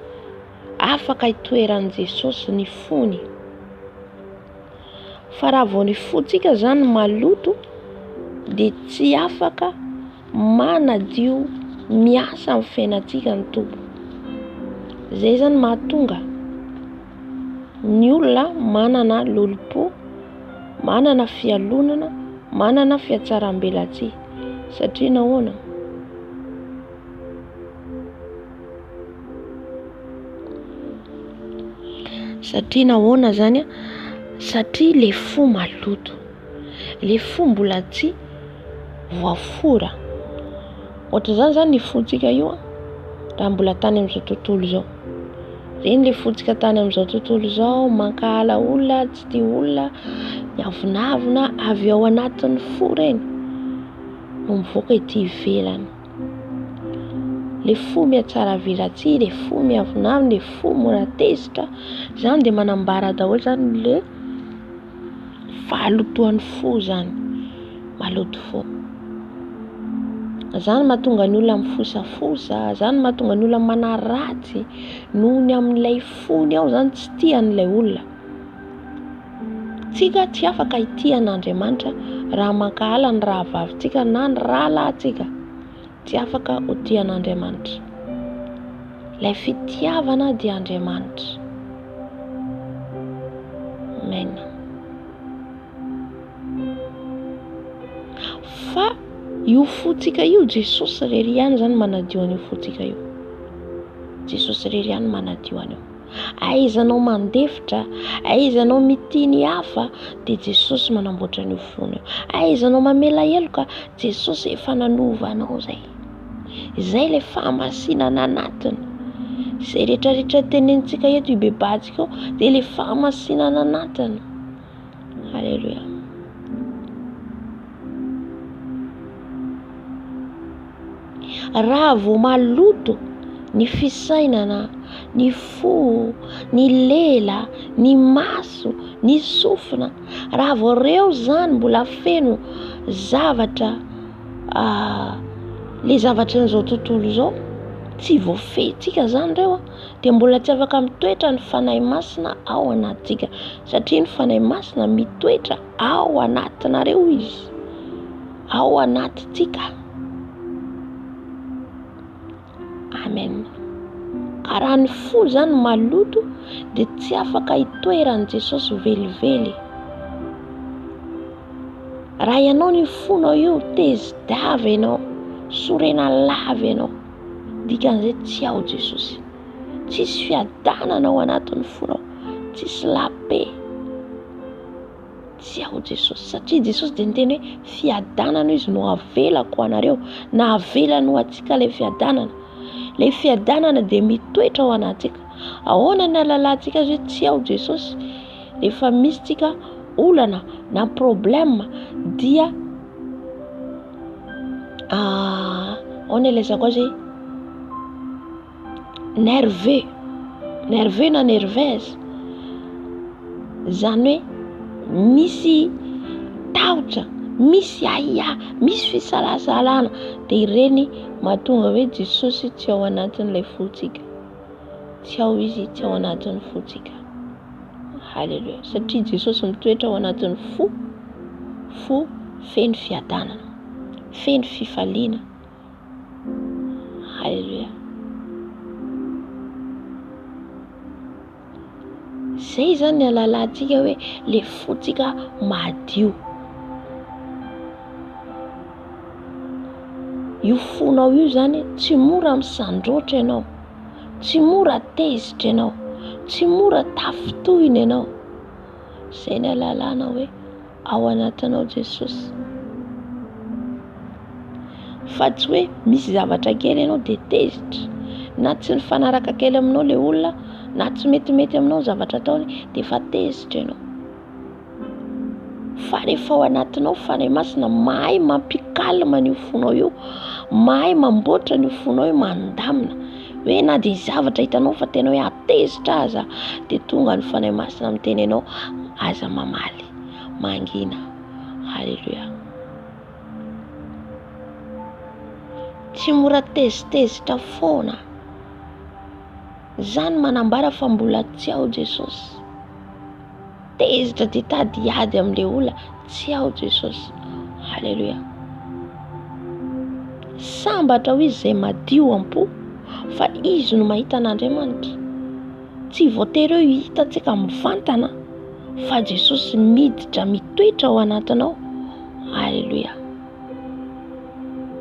Afaka hitoeran'i Jesosy ny fony. Fa raha vao ny fontsika zany maloto dia tsy afaka manadio miasa amin'ny fiainantsika ny tompo. Izay zany mahatonga ny olona manana lolo-po, manana fialonana, manana fiatsaram-belatsia. Satria nahoana? Satria nahoana zany? Satria le fo maloto. Le fo mbola tsy voafora. Ohatran'izany zany ny fontsika io raha mbola tany amin'izao tontolo izao. Reny le fontsika tany amin'izao tontolo izao, mankahala olona, tsy tia olona, miavonavona, avy ao anatin'ny fo reny no mivoaka ety ivelany. Le fo miatsara velatsia, le fo miavonavona, le fo mora tezitra, zany dia manambara daholo zany le fahalotoan'ny fo zany, maloto fo. Zany mahatonga ny olona mifosafosa, zany mahatonga ny olona manaratsy noho ny amin'ilay fony ao zany tsy tian'ilay olona. Tsika tsy afaka hitia an'Andriamanitra raha mankahala ny rahavavintsika na ny rahalahintsika. Tsy afaka ho tia an'Andriamanitra. Ilay fitiavana dia Andriamanitra. Amen. Fa io fotsika io Jesosy irery ihany zany manadio an'io fotsika io. Jesosy irery ihany manadio an'io. Aizanao mandefitra, aizanao mitiny hafa dia Jesosy manamboatra an'io fony io. Aizanao mamela heloka, Jesosy efa nanovanao zay. Izay le fahamasinana anatiny. Izay rehetrarehetra tenenitsika eto ibebahantsika ao dia le fahamasinana anatiny. Halleluja. Raha vao maloto ny fisainana, ny fo, ny lela, ny maso, ny sofina, raha vao reo zany mbola feno zavatra le zavatra n'izao tontolo izao, tsy voafehitsika zany reo dia mbola tsy afaka mitoetra ny fanahy masina ao anatsika. Satria ny fanahy masina mitoetra ao anatinareo izy, ao anatitsika. Amen. Raha ny fo zany maloto dia tsy afaka hitoeran'i Jesosy velively. Raha ianao ny fonao io tezi-dava ianao, sorena lava ianao, dikan'izay tsy ao Jesosy. Tsisy fiadanana ao anatin'ny fonao, tsisy lape. Tsy ao Jesosy. Satria Jesosy dia niteny hoe fiadanana izy no avelako anareo, na avelany ho antsika ilay fiadanana. Ilay fiadanana dia mitoetra ao anatsika. Ahoana ny alalantsika hoe tsy ao Jesosy? Rehefa misy tsika olana na problème dia ahoana ilazako azy hoe nerveux na nerveuse, zany hoe misy tahotra, misy aia, misy fisalasalana, dia ireny mahatonga hoe Jesosy tsy ao anatin'ilay fotsika, tsy ao izy, tsy ao anatin'ny fotsika. Halleluja, satria Jesosy mitoetra ao anatin'ny fo feno fiadanana, feno fifaliana. Halleluja. Zay zany alalantsika hoe le fotsika madio. Io fonao io zany tsy mora misandroatra ianao, tsy mora tezitra ianao, tsy mora tafitohina ianao. Zay ny alalana hoe ao anatinao Jesosy. Fa tsy hoe misy zavatra kely ianao dia tezitra, na tsy nifanaraka kely aminao le olona, na tsy metimety aminao zavatra ataony dia efa tezitra ianao. Fa rehefa ao anatinao fanahy masina mahay mampikalma an'io fonao io, mahay mamboatra an'io fonao io, mandamina hoe na dia zavatra hitanao fa tena hoe atezitra aza, dia tonga ny fanahy masina miteny ianao aza mamaly, mangina. Halleluja. Tsy mora tezitezitra foana. Zany manambara fa mbola tsy ao Jesosy. Tezitra dia tady ady amin'ilay olona, tsy ao Jesosy. Halleluja. Sambatra ho izy izay madio am-po, fa izy no mahita an'Andriamanitra. Tsy voatery hoe hitantsika mivantana, fa Jesosy miditra mitoetra ao anatinao. Halleluja.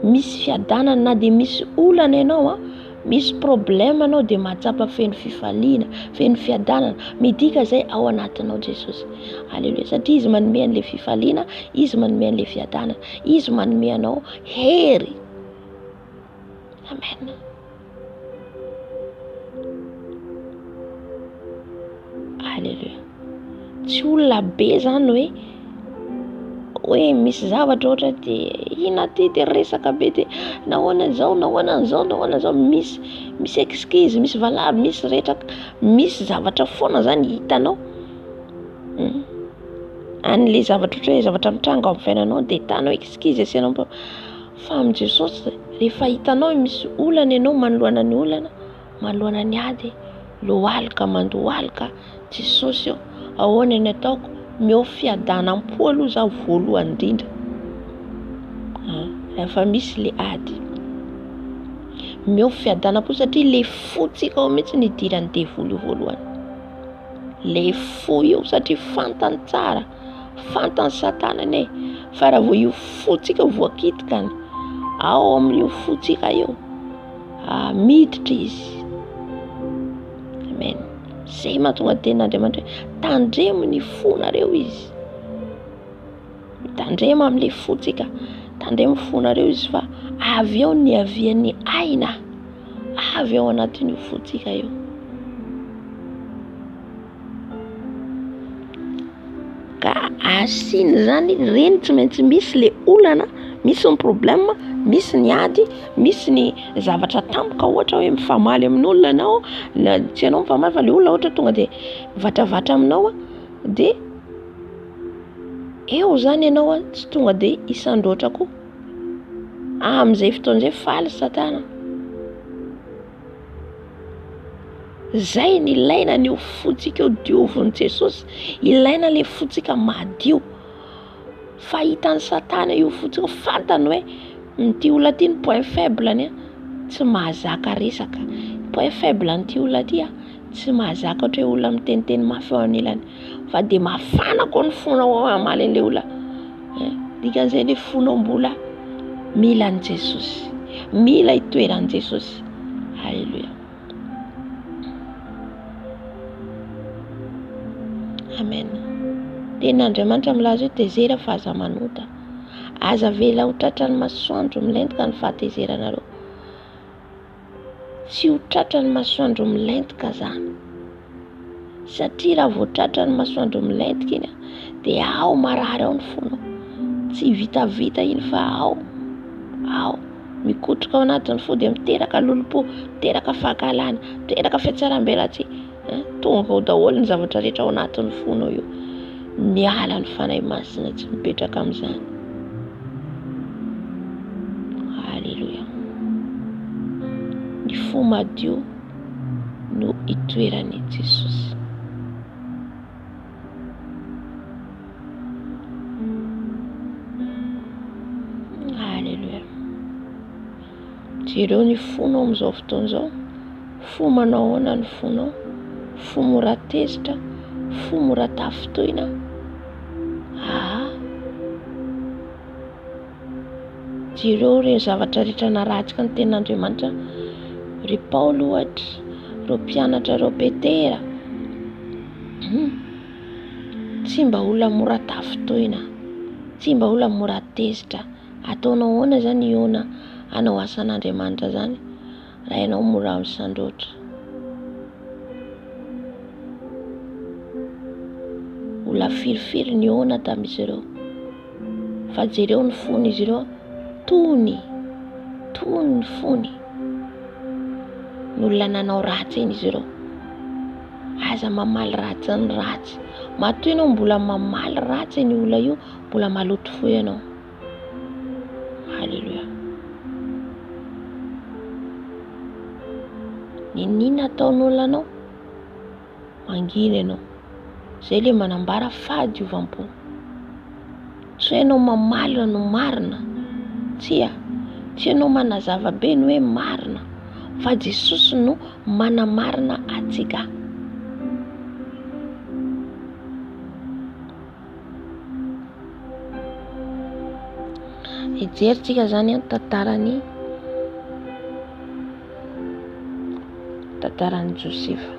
Misy fiadanana na dia misy olana ianao, misy problème anao dia mahatsapa feno fifaliana, feno fiadanana, midika izay ao anatinao Jesosy. Halleluja. Satria izy manome an'ilay fifaliana, izy manome an'ilay fiadanana, izy manome anao hery. Amen. Halleluja. Tsy olona be zany hoe misy zavatra ohatra dia ina ty dia resaka be dia nahoana an'izao, misy excuse, misy valary, misy retraka, misy zavatra foana zany hitanao. An'ilay zavatra ohatra hoe zavatra mitranga amin'ny fiainanao dia hitanao excuse asianao. Fa amin'ny Jesosy rehefa hitanao misy olana ianao manoloana ny olana, manoloana ny ady, lohalika mandohalika Jesosy eo, ahoana ny ataoko? Meo fiadanam-po aloha za voalohany indrindra. Rehefa misy le ady, meo fiadanam-po satria le fotsika ao mihitsy ny idiran'ny devoly io voalohany. Le fo io satria fantany tsara, fantany satanany fa raha vao io fotsika voakitikany ao amin'io fotsika io, miditra izy. Amen. Zay mahatonga tenin'Andriamanitra hoe tandremo ny fonareo izy. Tandremo amin'ilay fotsika, tandremo fonareo izy fa avy ao ny avian'ny aina, avy ao anatin'io fotsika io. Ka asiny zany reny tsy maintsy misy le olana, misy ny problème, misy ny ady, misy ny zavatra tampoka ohatra hoe mifamaly amin'olona anao, na tsy ianao mifamaly fa le olona ohatra tonga dia vatravatra aminao dia eo zany ianao tsy tonga dia isandroatra koa. Amin'izay fotoan'izay faly Satana. Zay ny ilaina ny fotsika eo diovin' Jesosy, ilaina le fotsika madio. Fa hitan'ny Satana io fotsika, fantany hoe n'ity olona ty ny point faible-ny, tsy mahazaka resaka. Point faible n'ity olona ty tsy mahazaka ohatra hoe olona miteniteny mafy ao anilany, fa dia mafana koa ny fonao amaly an'ilay olona. Dikan'izay le fonao mbola mila an'i Jesosy, mila itoeran'i Jesosy. Halleluja. Amen. Tenin'Andriamanitra milaza hoe tezera fa aza manota, aza vela ho tratran'ny masoandro milentika ny fahatezeranareo. Tsy ho tratran'ny masoandro milentika zany, satria raha vao tratran'ny masoandro milentika iny dia ao marary ao ny fonao, tsy vitavita iny fa ao mikotroka ao anatiny fo dia miteraka lolopo, miteraka fahakalana, miteraka fiatsaram-belatsy. Tonga ao daholo ny zavatra rehetra ao anatin'ny fonao io. Miala ny fanahy masina tsy mipetraka amin'izany. Halleluja. Ny fo madio no itoeran'i Jesosy. Halleluja. Jereo ny fonao amin'izao fotoana izao. Fo manao ahoana ny fonao? Fo mora tezitra, fo mora tafitoina. Jereo ireo zavatra rehetra naratsika ny tenin'Andriamanitra. Ry Paolo ohatra, ireo mpianatra ireo Petera. Tsy mba olona mora tafitoina, tsy mba olona mora tezitra. Ataonao ahoana zany iona hanao asan'Andriamanitra zany raha ianao mora misandroatra. Olona firifiry ny iona tamin'izy ireo. Fa jereo ny fony izy ireo, tony ny fony. Ny olona nanao ratsy eny izy ireo. Aza mamaly ratsy ny ratsy. Matoa ianao mbola mamaly ratsy ny olona io, mbola maloto fo ianao. Halleluja. Ninona ataon'olona anao? Mangina ianao. Zay le manambara fahadiovampo. Tsy ianao mamaly no marina. Tsy ianao manazava be ny hoe marina. Fa Jesosy no manamarina atsika. Ijerintsika zany tantaran'i Josefa.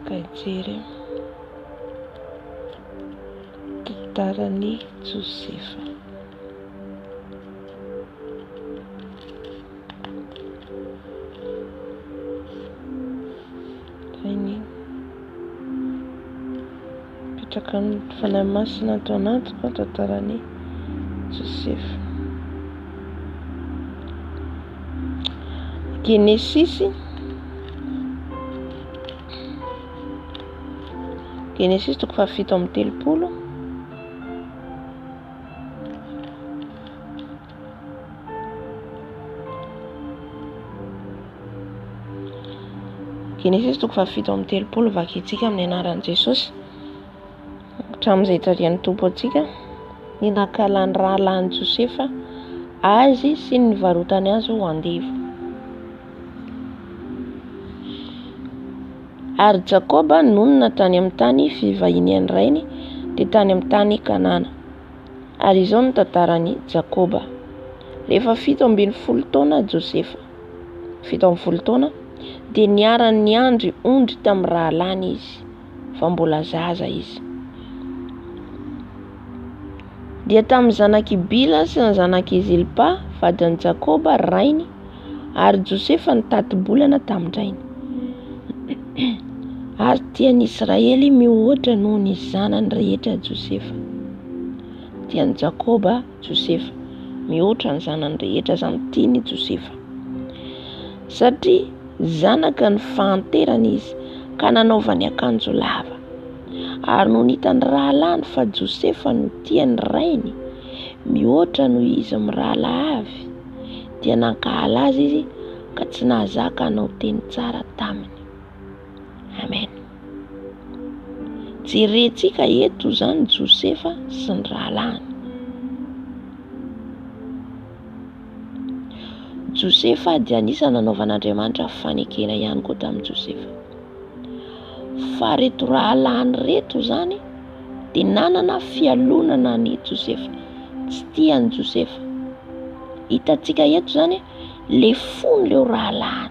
Kajery tantaran'i Josefa. Zainy petraka ny fanahy masina ato anatiko tantaran'i Josefa. Genesisy 7:30. Genesisy 7:30 vakitsika amin'ny anaran'i Jesosy. Hatramin'izay tarian'ny tompo atsika. Ny nankalany rahalahin'i Josefa azy sy ny varotany azy ho andevo. Ary Jakoba nonina tany amin'ny tany fivahiniany rainy, dia tany amin'ny tany Kanana. Ary izao ny tantaran'i Jakoba. Rehefa 17 taona Josefa, 17 taona, dia niaran'ny andry ondry tamin'ny rahalany izy, fa mbola zaza izy. Dia tamin'ny zanaky Bila sy ny zanaky Zilpa, vadin'i Jakoba rainy, ary Josefa nitati-bolana tamin'irainy. Ary tian'i Israely mihoatra noho ny zanany rehetra Josefa. Tian'i Jakoba Josefa mihoatra ny zanany rehetra zany tiany Josefa. Satria zanaka ny fahanterany izy ka nanaovany akanjo lava. Ary no nitany rahalany fa Josefa no tiany rainy, mihoatra noho izy mirahalahy avy, dia nankahala azy izy ka tsy nahazaka hanao teny tsara taminy. Amen. Jerentsika eto zany Josefa sy ny rahalany. Josefa dia anisany nanaovan'Andriamanitra fanekena ihany koa tamin'i Josefa. Fa reto rahalany reto zany dia nanana fialonana ny Josefa, tsy tian'i Josefa. Hitantsika eto zany le fony leo rahalany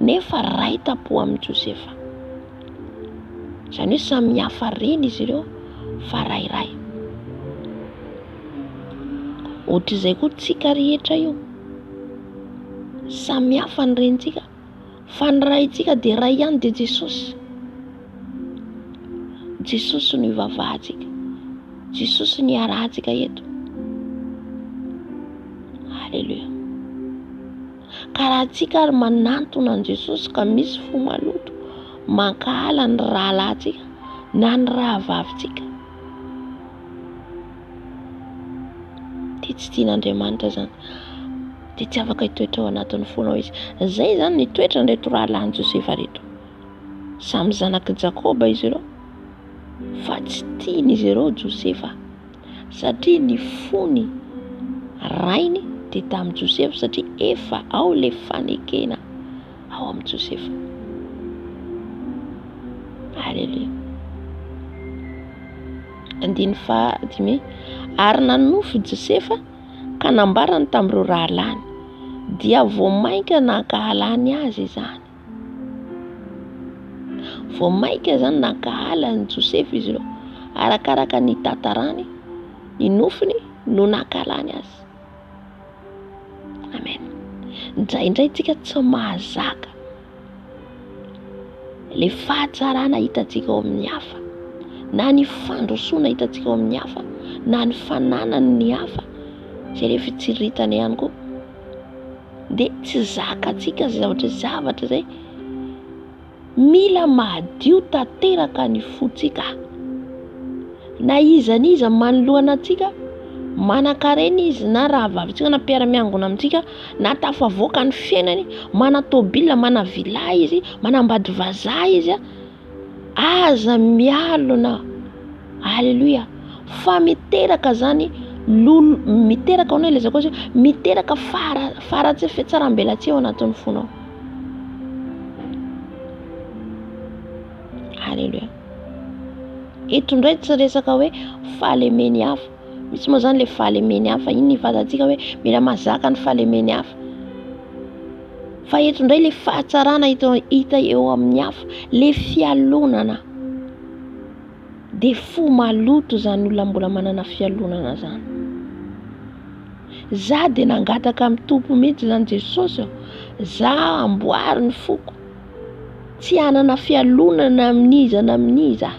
nefa raita-po amin'i Josefa. Izany hoe samy hafa reny izy ireo fa rairay. Ohatr'izay koa tsika rehetra io, samy hafa ny renitsika fa ny raintsika dia ray ihany dia Jesosy. Jesosy no ivavahantsika, Jesosy no iarahantsika eto. Halleluja. Ka raha tsika manantona an Jesosy ka misy fo maloto mankahala ny rahalahintsika na ny rahavavintsika, dia tsy tian'Andriamanitra zany, dia tsy afaka hitoetra ao anatin'ny fonao izy. Zay zany ny toetra nreto rahalahin Josefa reto. Samy zanaky Jakoba izy ireo fa tsy tian'izy ireo Josefa satria ny fony rainy dia tamin'i Josefa, satria efa ao le fanekena ao amin'i Josefa. Halleluja. 15 Ary nanofy Josefa ka nambarany tamin'ireo rahalany, dia voamaika nankahalany azy izany. Voamaika zany nankahalany Josefa izy ireo, arakaraka ny tantarany, ny nofiny no nankahalany azy. Amen. Indraindray tsika tsy mahazaka le fahatsarana hitantsika ao amin'ny hafa, na ny fandrosoana hitantsika ao amin'ny hafa, na ny fananany ny hafa, zay rehefa tsiritana ihany koa, dia tsy zakantsika zavatra zay. Mila mahadio tanteraka ny fotsika, na iza manoloana antsika, manan-karena izy na rahavavintsika na mpiara-miangona amintsika, na tafavoaka ny fiainany, mana tôbila, mana villa izy, manambady vazaha izy, aza mialona. Halleluja. Fa miteraka zany miteraka ao ilay zakao, miteraka faratsy fiatsaram-belatsy ao anatin'ny fonao. Halleluja. Eto ndray tsy resaka hoe fahalemeny hafa. Misy moa zany le fahalemeny hafa, iny ny fatantsika hoe mila mazaka ny fahalemeny hafa. Fa eto ndray le fahatsarana hita eo amin'ny hafa, le fialonana. Dia fo maloto zany olona mbola manana fialonana zany. Za dia nangataka amin'ny tompo mihitsy zany Jesosy, za amboary ny foko, tsy hanana fialonana amin'iza.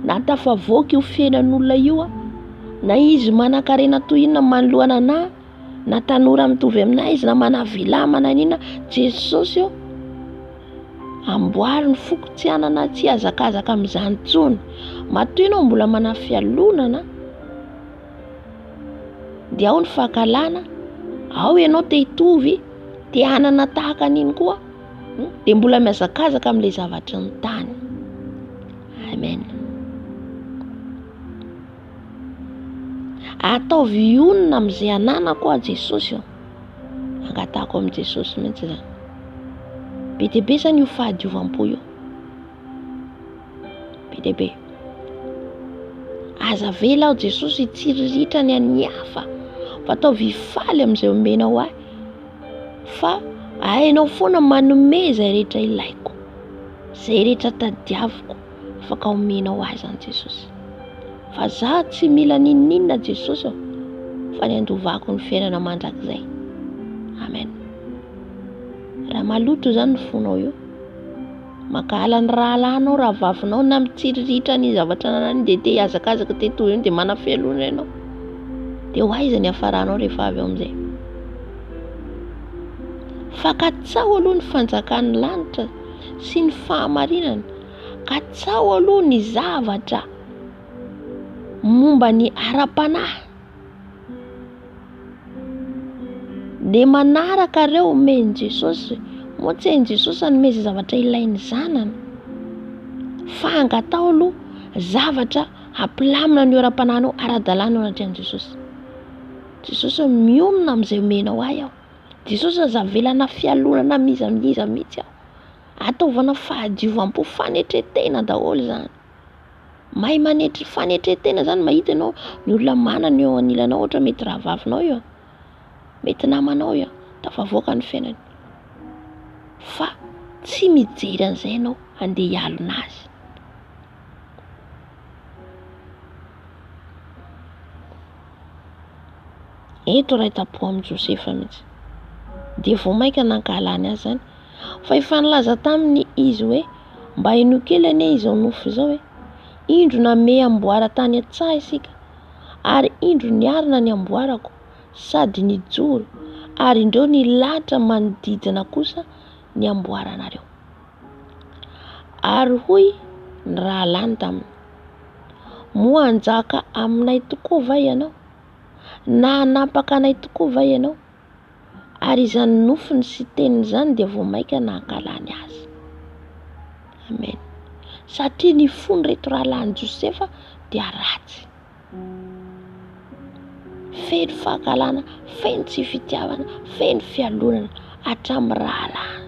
Na tafavoaka io fiainan'olona io, na izy manan-karena toy inona manoloana anahy, na tanora mitovy aminahy izy, na mana villa mananina, Jesosy io amboary ny foko, tsy hanana, tsy hazakazaka amin'izany intsony. Matoy ianao mbola mana fialonana, dia ao ny fahakalana, ao ianao te hitovy, te hanana tahaka an'iny koa, dia mbola mihazakazaka amin'ilay zavatra ny tany. Amen. Ataovy onona amin'izay ananako a Jesosy io, angatako amin'i Jesosy mihitsy zany. Be dia be zany io fahadiovam-po io, be dia be. Aza vela aho Jesosy hitsiriritra ny an'ny hafa, fa ataovy faly amin'izay omenao ahy, fa hainao foana manome izay rehetra ilaiko, izay rehetra tadiaviko, afaka omenao ahy zany Jesosy. Fa za tsy mila ninninna Jesosy aho, fa ny andovako ny fiainana mandrakizay. Amen. Raha maloto zany ny fonao io, mankahala ny rahalanao, raha vavinao, na mitsiriritra ny zavatra nanany, dia te hiazakazaka tetoy iny, dia mana fialonana ianao, dia ho aiza ny hafaranao rehefa avy ao amin'izay. Fa katsao aloha ny fanjakan'ny lanitra sy ny fahamarinana, katsao aloha ny zavatra momba ny ara-panahy, dia manaraka ireo omeny Jesosy. Moa tsy hain Jesosy hanome izay zavatra ilainy zanany, fa angatao aloha zavatra hampilamina ny ara-panahinao, ara-dalàna ao anatin'i Jesosy. Jesosy mionona amin'izay omenao ahy aho. Jesosy zavelana fialonana mizamiza mihitsy aho. Ataovana fahadiovam-po fanetretena daholo zany. Mahay manetry fanetretena zany mahita ianao ny olona manana eo anilanao ohatra mety rahavavinao io. Mety namanao io. Tafavoaka ny fiainany. Fa tsy mijery an'izay ianao andeha hialona azy. Eto raha tapo amin'ny Josefa mihitsy. Dia vao maika nankalany azy zany. Fa efa nilaza taminy izy hoe mba enokelany izao nofo izao hoe indro name amboara tany an-tsaha isika ary indro niarina ny amboarako sady nijoro ary indreo nilahatra manodidina kosa ny amboaranareo. Ary hoy ny rahalany taminy, moa anjaka aminay tokoa va ianao? Na hanapaka anay tokoa va ianao? Ary izany nofony sy teniny izany dia vao maika nankalany azy. Amen. Satria ny fony reto rahalany Josefa dia ratsy. Feno fahakalana, feno tsy fitiavana, feno fialonana hatramin'ny rahalany.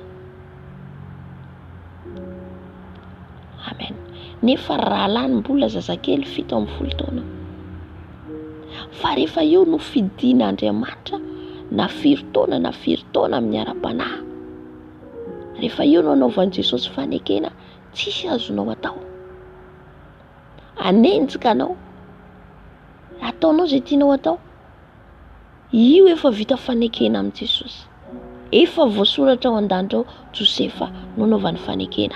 Amen. Nefa rahalany mbola zazakely 17 taona. Fa rehefa io no fidian'Andriamanitra na 4 taona amin'ny ara-panahy. Rehefa io no anaovan'i Jesosy fanekena, tsisy azonao atao. Anenjika anao. Ataonao izay tianao atao. Io efa vita fanekena amin'i Jesosy. Efa voasoratra ao an-danitra ao Josefa no anaovany fanekena.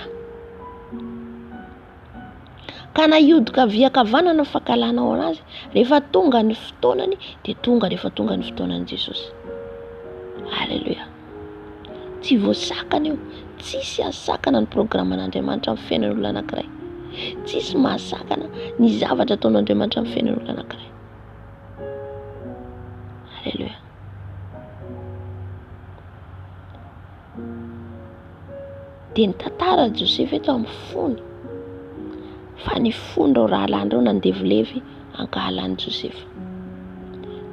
Ka na iodika viakavanana fankalanao anazy, rehefa tonga ny fotoanany dia tonga rehefa tonga ny fotoanan'i Jesosy. Halleluja. Tsy voasakana io. Tsisy asakana ny programan'Andriamanitra amin'ny fiainan'olona anankiray. Tsisy mahasakana ny zavatra ataon'Andriamanitra amin'ny fiainan'olona anankiray. Halleluja. Dia ny tantara Josefa eto amin'ny fony. Fa ny fony reo rahalany reo nandevylevy hankahalany Josefa.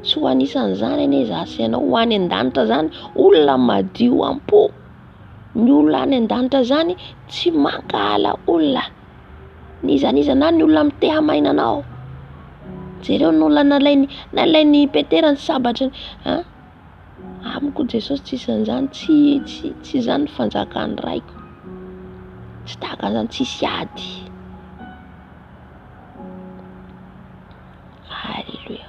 Tsy ho anisan'izany anie zasy ianao ho any an-danitra zany olona madio am-po. Ny olona any an-danitra zany tsy mankahala olona. Nizaniza na ny olona mite hamaina anao. Jereo ny olona nalainy Petera ny sabatra. Amiko Jesosy tsisy an'izany, tsy izany ny fanjakany raiko. Tsy tahaka an'izany, tsisy ady. Halleluja.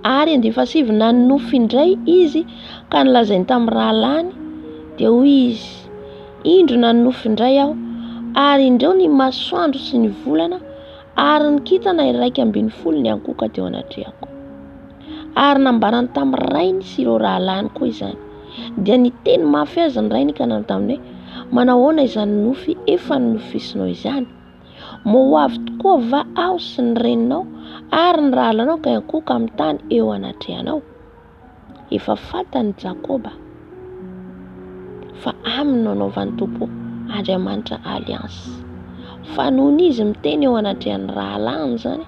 Ary andefasivy nanofy indray izy ka nilazainy tamin'ny rahalany dia hoy izy, indro nanofy indray aho ary indreo ny masoandro sy ny volana ary ny kintana 112 ny ankoka teo anatrehako. Ary nambarany tamin'ny rainy sy ireo rahalany koa izany. Dia niteny mafy azy ny rainy ka nanao taminy hoe manao ahoana izany nofy efa nofisinao izany? Mo avy tokoa va aho sy ny reninao ary ny rahalanao ka ankoka amin'ny tany eo anatrehanao? Efa fantany Jakoba fa aminy no anaovan'ny Tompo Andriamanitra aliansy. Fa nohon' izy miteny eo anatrehan'ny rahalany zany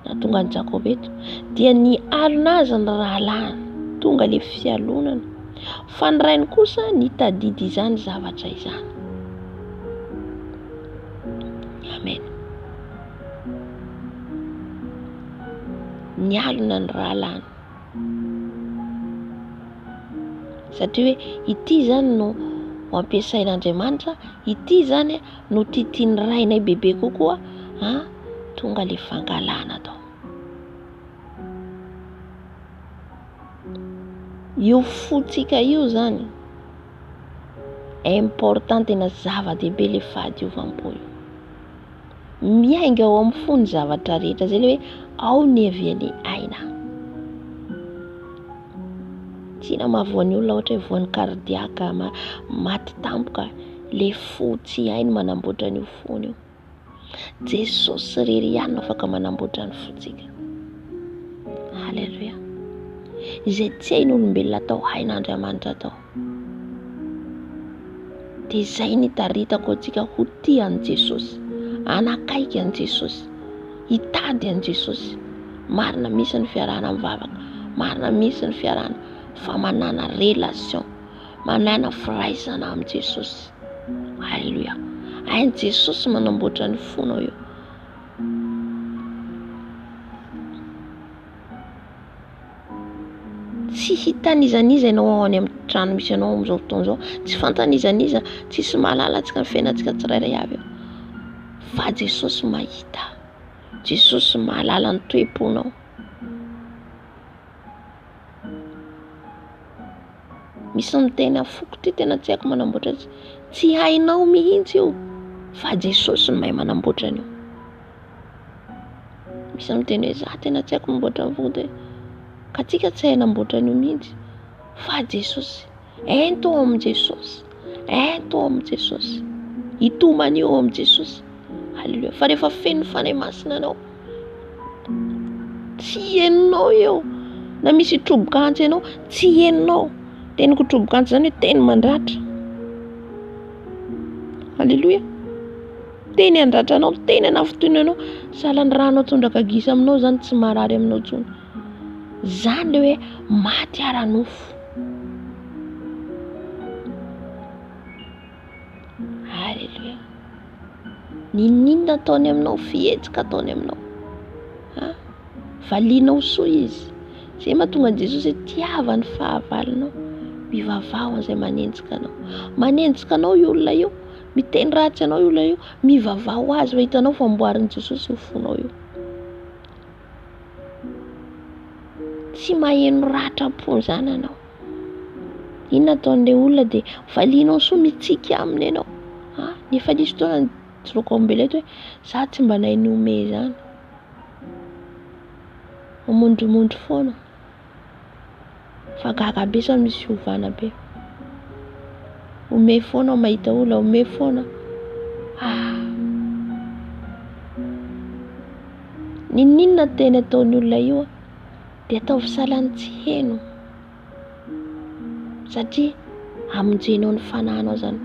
na tonga ny Jakoba eto dia ny alina azy ny rahalany, tonga le fialonana. Fa ny rainy kosa nitadidy izany zavatra izany. Amen. Ny alina ny rahalany. Satria hoe ity zany no ampiasain'Andriamanitra, ity zany no tiatiany rainay bebe kokoa, tonga le fangalana tao. Io fotsika io zany important tena zava-dehibe le fahadiovam-po io. Miainga ao amin'ny fony zavatra rehetra zay le hoe ao ny avian'ny aina. Tsina mahavoan'ny olona ohatra hoe voan'ny kardiaka maty tampoka, le fo tsy hainy manamboatra an'io fony io. Jesosy rery ihany no afaka manamboatra ny fotsika. Halleluja. Izay tsy hain'olombelona atao hain'Andriamanitra atao. dia izay nitaritako antsika ho tia an'i Jesosy, anakaiky an'i Jesosy, hitady an'i Jesosy. Marina misy ny fiarahana mivavaka, marina misy ny fiarahana fa manana relation, manana firaisana amin'i Jesosy. Halleluja. Hain'i Jesosy manamboatra ny fonao io. Tsy hitanizaniza ianao ao any amin'ny trano misy ianao amin'izao fotoana izao, tsy fantanizaniza, tsisy mahalala antsika ny fiainantsika tsirairay avy eo. Fa Jesosy mahita, Jesosy mahalala ny toe-ponao. Misy miteny fokotra tena tsy haiko manamboatra azy, tsy hainao mihitsy io fa Jesosy no mahay manamboatra an'io. Misy miteny hoe za tena tsy haiko mamboatra ny fokotra, ka tsika tsy hay namboatra an'io mihitsy fa Jesosy. Ento ao amin'i Jesosy, ento ao amin'i Jesosy, hitomanio ao amin'i Jesosy. Halleluja. Fa rehefa feno fanahy masina anao, tsy henonao eo. Na misy trobo-kantsy ianao, tsy henonao. Teniko trobo-kantsy zany hoe teny mandratra. Halleluja. Teny andratra anao, teny anafotoina anao, sahalan'ny rano tondraka gisa aminao zany tsy marary aminao intsony. Zany le hoe maty ara-nofo. Halleluja. Ninona ataony aminao, fihetsika ataony aminao. Valianao soa izy. Zay mahatonga Jesosy hoe tiava ny fahavalonao. Mivavao an'izay manenjika anao. Manenjika anao io olona io, miteny ratsy anao io olona io, mivavao azy fa hitanao famboarin'i Jesosy io fonao io. Tsy maheno ratra-po zany anao. Inona ataon'ilay olona dia valianao soa mitsika aminy ianao. Nefa nisy fotoana nijoroako ambelety hoe za tsy mba nahay niome zany. Mamondromondro foana. Fa gaga be sa misy fiovana be. Ome foana mahita olona, ome foana. Ninona teny ataon'ny olona io dia ataovy sahalan'ny tsy heno. Satria hamonjenao ny fanahinao zany.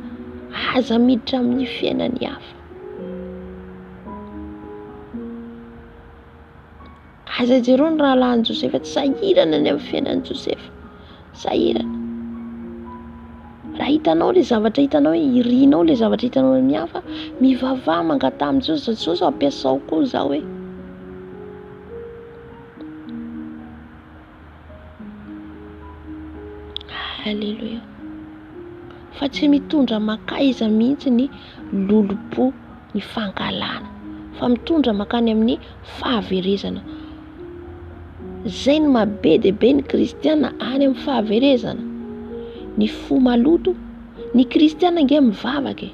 Aza miditra amin'ny fiainany hafa. Aza jereo ny rahalahin'i Josefa, tsy sahirana any amin'ny fiainan'i Josefa. Sahirana. Raha hitanao le zavatra hitanao hoe irinao le zavatra hitanao amin'ny hafa, mivavah mangata amin'i Jesosy ampiasao koa za hoe. Halleluja. Fa tsy mitondra makaiza mihitsy ny lolopo, ny fankalana, fa mitondra makany amin'ny fahaverezana. Zay ny mahabe dia be ny kristiana any amin'ny fahaverezana. Ny fo maloto, ny kristiana nge mivavaka,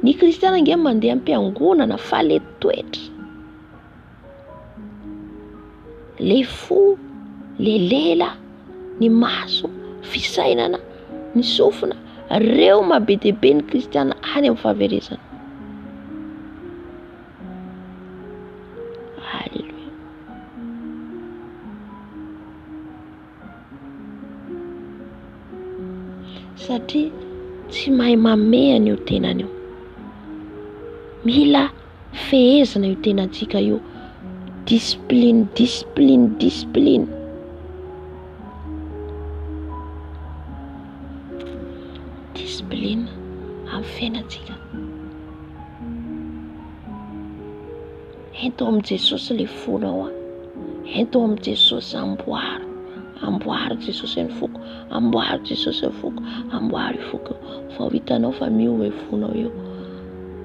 ny kristiana nge mandeha am-piangonana fa le toetra. Le fo, le lela, ny maso, fisainana, ny sofina, reo mahabe dia be ny kristiana any amin'ny fahaverezana. Halleluja. Satria tsy mahay mamehana io tenany io. Mila fehezana io tenantsika io. Discipline, discipline, discipline. Discipline amin'ny fiainantsika. Ento amin'i Jesosy le fonao. Ento amin'i Jesosy amboara. Amboary Jesosy ny foko. Amboary Jesosy ny foko. Amboary foko. Fa ho hitanao fa miova fonao io.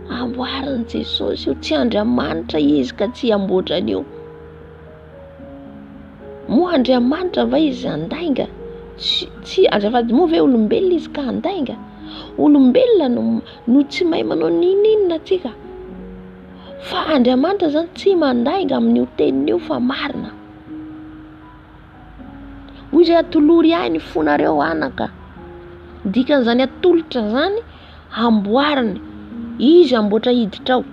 Amboarin'i Jesosy io, tsy Andriamanitra izy ka tsy amboatra an'io. Moa Andriamanitra va izy andainga? Tsy azafady moa ve olombelona izy ka andainga? Olombelona no tsy mahay manao ninina atsika. Fa Andriamanitra zany tsy mandainga amin'io tenin'io fa marina. Hoy izay atolory ahy ny fonareo anaka. Dikan'izany atolotra zany amboariny. Izy amboatra hiditra ao.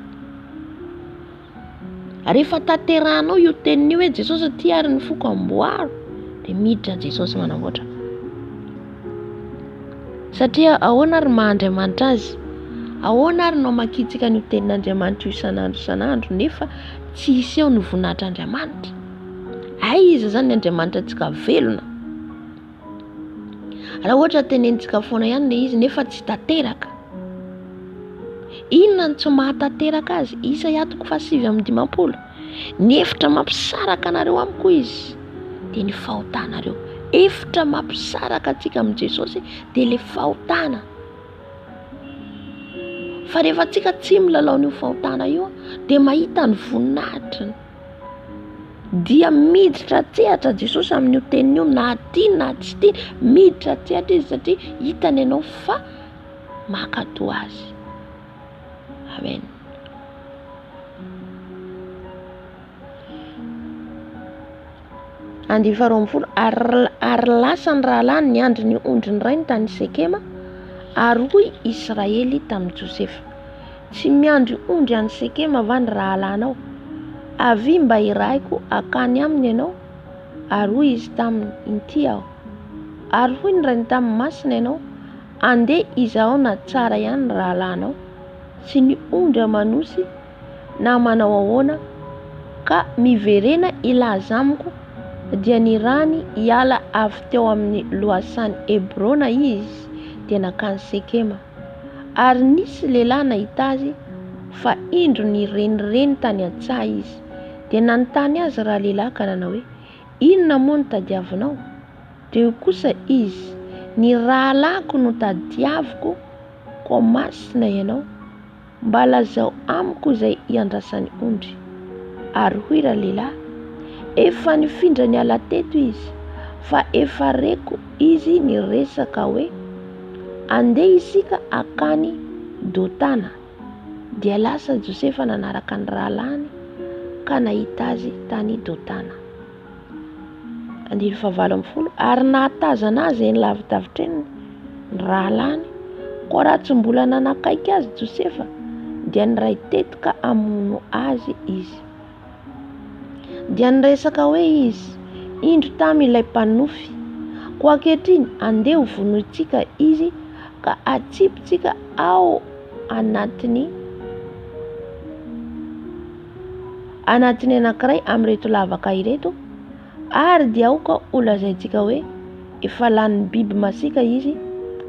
Rehefa tanterahanao io tenin'io hoe Jesosy ty ary ny foko amboaro, dia miditra Jesosy manamboatra. Satria ahoana ary maha Andriamanitra azy? Ahoana ary no makitsika ny tenin'Andriamanitra isan'andro nefa tsy hisy eo ny voninahitr'Andriamanitra. Aiza zany Andriamanitra antsika velona? Raha ohatra tenenitsika foana ihany le izy nefa tsy tanteraka. Inona no tsy mahatanteraka azy? Isaia 7:20. Ny efitra mampisaraka anareo amiko izy dia ny fahotanareo. Efitra mampisaraka antsika amin'i Jesosy dia le fahotana. Fa rehefa antsika tsy milalao n'io fahotana io dia mahita ny voninahitriny. Dia miditra tsehatra Jesosy amin'io tenin'io, na tiany na tsy tiany, miditra tsehatra izy satria hitany ianao fa makatoa azy. Amen. Andiny 12 ary lasa ny rahalahy ny andry ny ondry ny rainy tany Sekema ary hoy Israely tamin'i Josefa: tsy miandry ondry any Sekema va ny rahalahinao? Avy mba irahiko akany aminy ianao? Ary hoy izy taminy: inty aho. Ary hoy ny rainy tamin'ny masina ianao: andeha izahaona tsara ihany ny rahalahinao, tsy ny ondry amanosy na manao ahoana, ka miverena ilaza amiko dia ny rany hiala avy teo amin'ny lohasan'ny Hebrona izy dia nakany Sekema. Ary nisy lehilahy nahita azy fa indro ny renireny tany an-tsaha izy dia nanontany azy raha lehilahy ka nanao hoe: inona moa no tadiavinao? Dia io kosa izy: ny rahalahiko no tadiaviko, ko masina ianao, mba lazao amiko izay iandrasan'ny ondry. Ary hoy raha lehilahy: efa nifindra ny ala teto izy, fa efa reko izy ny resaka hoe andeha isika akany Dotana. Dia lasa Josefa nanaraka ny rahalahiny ka nahita azy tany Dotana. Andiny 19 ary nahatazana azy eny lavidavitra eny ny rahalahiny, ko raha tsy mbola nanakaiky azy Josefa dia niray tety ka hamono azy izy. Dia niresaka hoe izy: indro tamin'ilay mpanofy, ko ankehitriny andeha hovonoitsika izy ka atsipitsika ao anatiny anankiray amin'ireto lavaka ireto, ary dia aoka holazaintsika hoe efa lan'ny biby masika izy,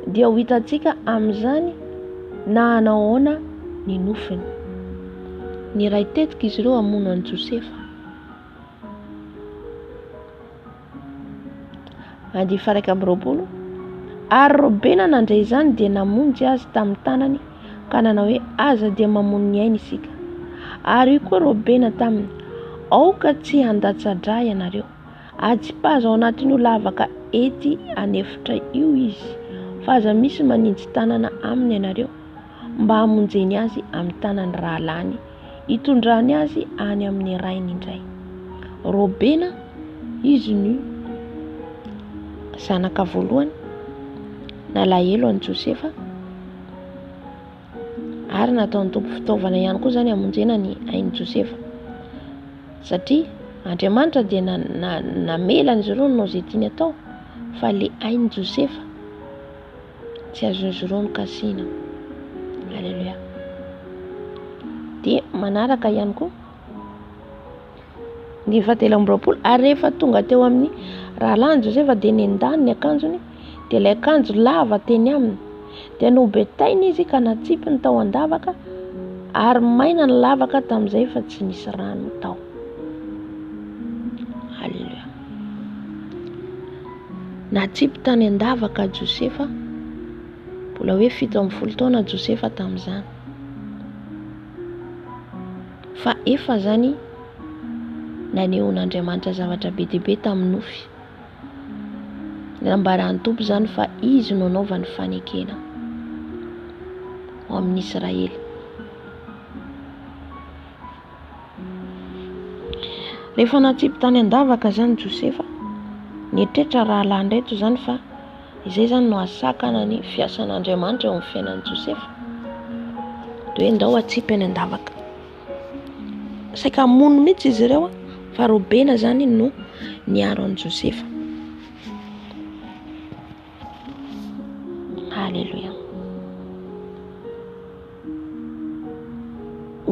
dia ho hitantsika amin'izany na hanao ahoana ny nofiny. Ny ray tetika izy ireo hamono an'i Josefa. Andiny 12 ary Robena nandray izany dia namonjy azy tamin'ny tanany ka nanao hoe: aza dia mamono ny aina isika. Ary io koa Robena taminy: aoka tsy handatsa-dra ianareo, ajipazo ao anatin'io lavaka ety anefitra io izy, fa aza misy manintsy tanana aminy ianareo mba hamonjeny azy amin'ny tanany rahalahiny, hitondrany azy any amin'ny rainy indray. Robena izy ny zanaka voalohany nalahelo an'i Josefa, ary nataony tompo fitaovana ihany koa zany hamonjena ny ain'i Josefa, satria Andriamanitra dia namela an'izy ireo nanao izay tiany atao, fa le ain'i Josefa tsy azon'izy ireo ny kasiana. Alleluia. Dia manaraka ihany koa ny 17 ary rehefa tonga teo amin'ny rahalahiny Josefa dia nendany ny akanjony, dia ilay akanjo lava teny aminy, dia nobetainy izy ka natsipy ny tao an-davaka, ary maina ny lavaka tamin'izay fa tsy nisy rano tao. Halleluia. Natsipy tany an-davaka Josefa, mbola hoe 17 taona Josefa tamin'izany, fa efa zany nanehon'Andriamanitra zavatra be dia be tamin'ny nofy. Nambarany tompo zany fa izy no nanaova ny fanekena ao amin'ny Israely. Rehefa natsipy tany an-davaka zany Josefa, nietrehitra rahalahy ndreto zany fa izay zany no asakana ny fiasan'Andriamanitra eo amin'ny fiainan'i Josefa, dia hoe ndao atsipy any an-davaka. Saika hamono mihitsy izy ireo, fa Robena zany no niaro an'i Josefa. Halleluia.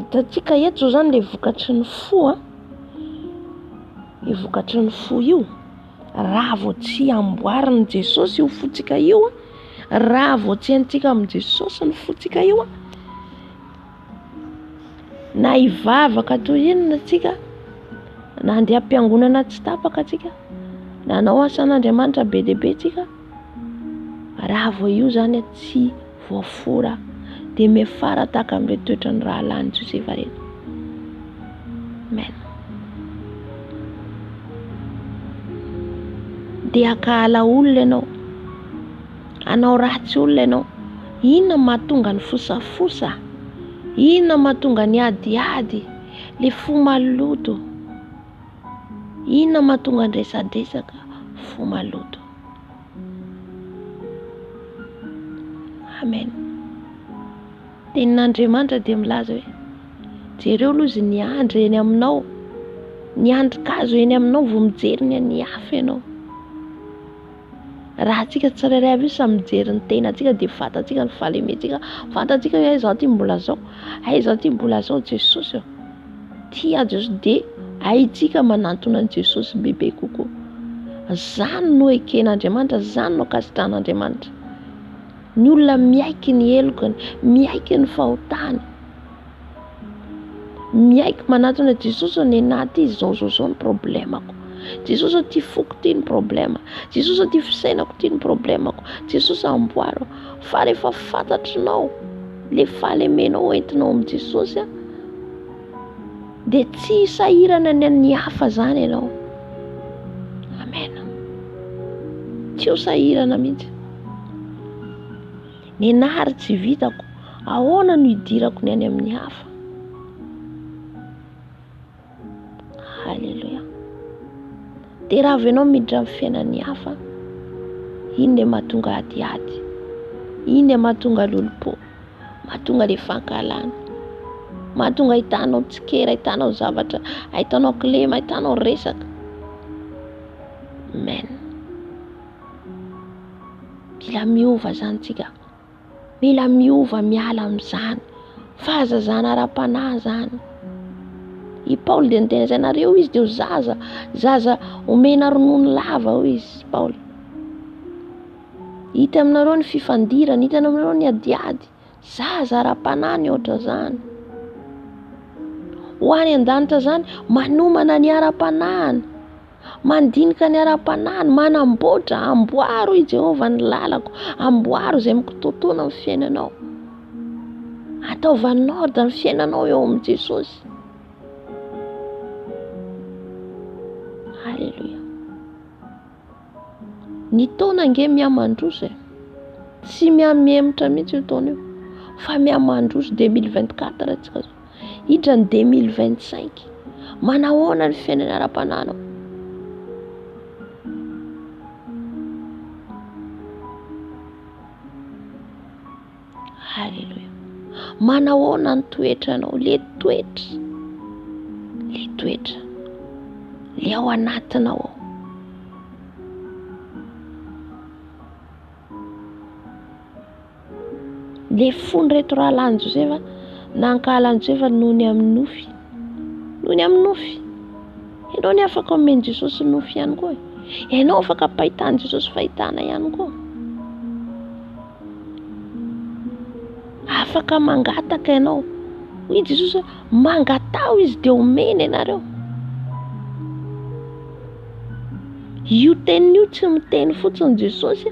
hitantsika eto zao zany le vokatry ny fo a. Io vokatry ny fo io raha vao tsy amboarin' Jesosy io fotsika io a, raha vao tsy haintsika amin' Jesosy ny fotsika io a, na hivavaka toy inona tsika, na handeha am-piangonana tsy tapaka tsika, na hanao asan'Andriamanitra be dia be tsika, raha vao io zany tsy voafora dia mefara tahaka amin'ilay toetra ny raha lany Josefa rehetra. Amen. Dia akahala olona ianao, anao ratsy olona ianao, inona mahatonga ny fosafosa, inona mahatonga ny adiady, le fo maloto, inona mahatonga ny resadresaka, fo maloto. Amen. Tenin'Andriamanitra dia milaza hoe jereo aloha izy ny andro eny aminao, ny andron-kazo eny aminao vao mijery ny hafa ianao. Raha antsika tsirairay avy io samy mijery ny tenantsika dia fantatsika ny fahalementsika, fantatsika hoe izaho ty mbola zao, izaho ty mbola zao Jesosy, tia Jesosy, dia haitsika manantona an' Jesosy bebe kokoa. Zany no eken'Andriamanitra, zany no akasitran'Andriamanitra. Ny olona miaiky ny elokany, miaiky ny fahotany, miaiky manantona Jesosy ny anaty zao ny problemako. Jesosy ty foko ty ny problema, Jesosy ty fisainako ty ny problemako, Jesosy amboaro. Fa rehefa fantatrinao le fahalemenao entinao amin' Jesosy a, dia tsy hisahirana ny hafa zany ianao. Amen. Tsy ho sahirana mihitsy. Ny nahary tsy vitako, ahoana no hidirako ny any amin'ny hafa. Halleluja. Dia raha avy ianao miditra amin'ny fiainan'ny hafa, iny no mahatonga adiady, iny no mahatonga lolo-po, mahatonga le fankalana, mahatonga ahitanao tsikera, ahitanao zavatra, ahitanao kilema, ahitanao resaka. Amen. Mila miova zany tsika, mila miova miala amin'izany fahazazana ara-panahy zany. I Paoly dia niteny ianareo izy dia ho zaza omena ronono lava ho izy Paoly. Hita aminareo ny fifandirana, hita aminareo ny adiady, zaza ara-panahy ny ohatra zany. Ho any an-danitra zany manomana ny ara-panahiny, mandinika ny ara-panahiny, manamboatra, amboaro i Jehovah ny lalako, amboaro izay mikitotoana amin'ny fiainanao, ataovanao ordre ny fiainanao eo amin' Jesosy. Halleluja. Ny taona nge mihamandroso, tsy mihamemotra mihitsy io taona io, fa mihamandroso 2024 atsika zao, hidra ny 2025, manahoana ny fiainana ara-panahynao. Halleluja. Manahoana ny toetranao, le toetra le ao anatinao ao. Le fony reto raha lany Josefa, nankahalany Josefa noho ny amin'ny nofy, ianao ny afaka omeny Jesosy nofy ihany koa, ianao afaka pahitany Jesosy fahitana ihany koa, afaka mangataka ianao hoy Jesosy mangatao izy dia omeny ianareo. Io tenin'io tsy miteny fotsiny Jesosy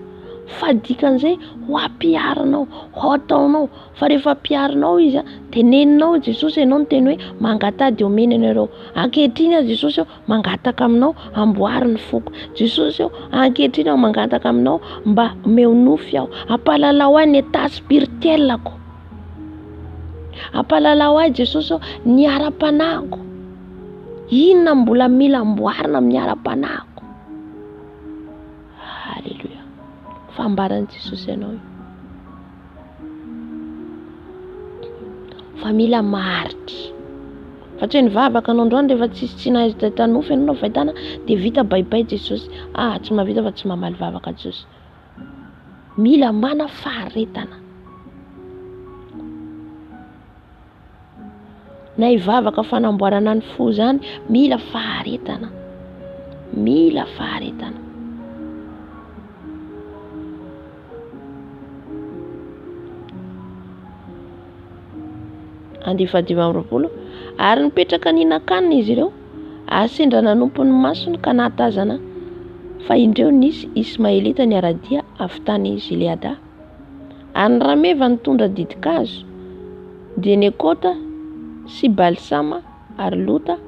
fa dikan'izay ho ampiarinao, ho ataonao. Fa rehefa ampiarinao izy teneninao Jesosy, ianao no teny hoe mangata dia omeny ianareo. Ankehitriny Jesosy mangataka aminao amboary ny foko. Jesosy ankehitriny mangataka aminao mba omeo nofy aho, ampalalao ahy ny état spirituelako, ampalalao ahy Jesosy ny ara-panahiko, inona mbola mila amboarina amin'ny ara-panahiko. Halleluja. Fambaran'i Jesosy ianao, fa mila maharitra. Fa tsy hoe nivavaka anao androany rehefa tsy nahazo tanofy ianao fahitana dia vita baibay Jesosy. Tsy mahavita fa tsy mamaly vavaka Jesosy. Mila mana faharetana. na hivavaka fanamboarana ny fo zany mila faharetana, mila faharetana. Andifadimy amby roapolo. Ary nipetraka nihinan-kanina izy ireo, ary sendra nanompo ny masony ka nahatazana fa indreo nisy Ismaelita ny Aradia avy tany Gileada. Ary ny rameva nitondra didikazo dia ny Ekota sy Balsama ary Lota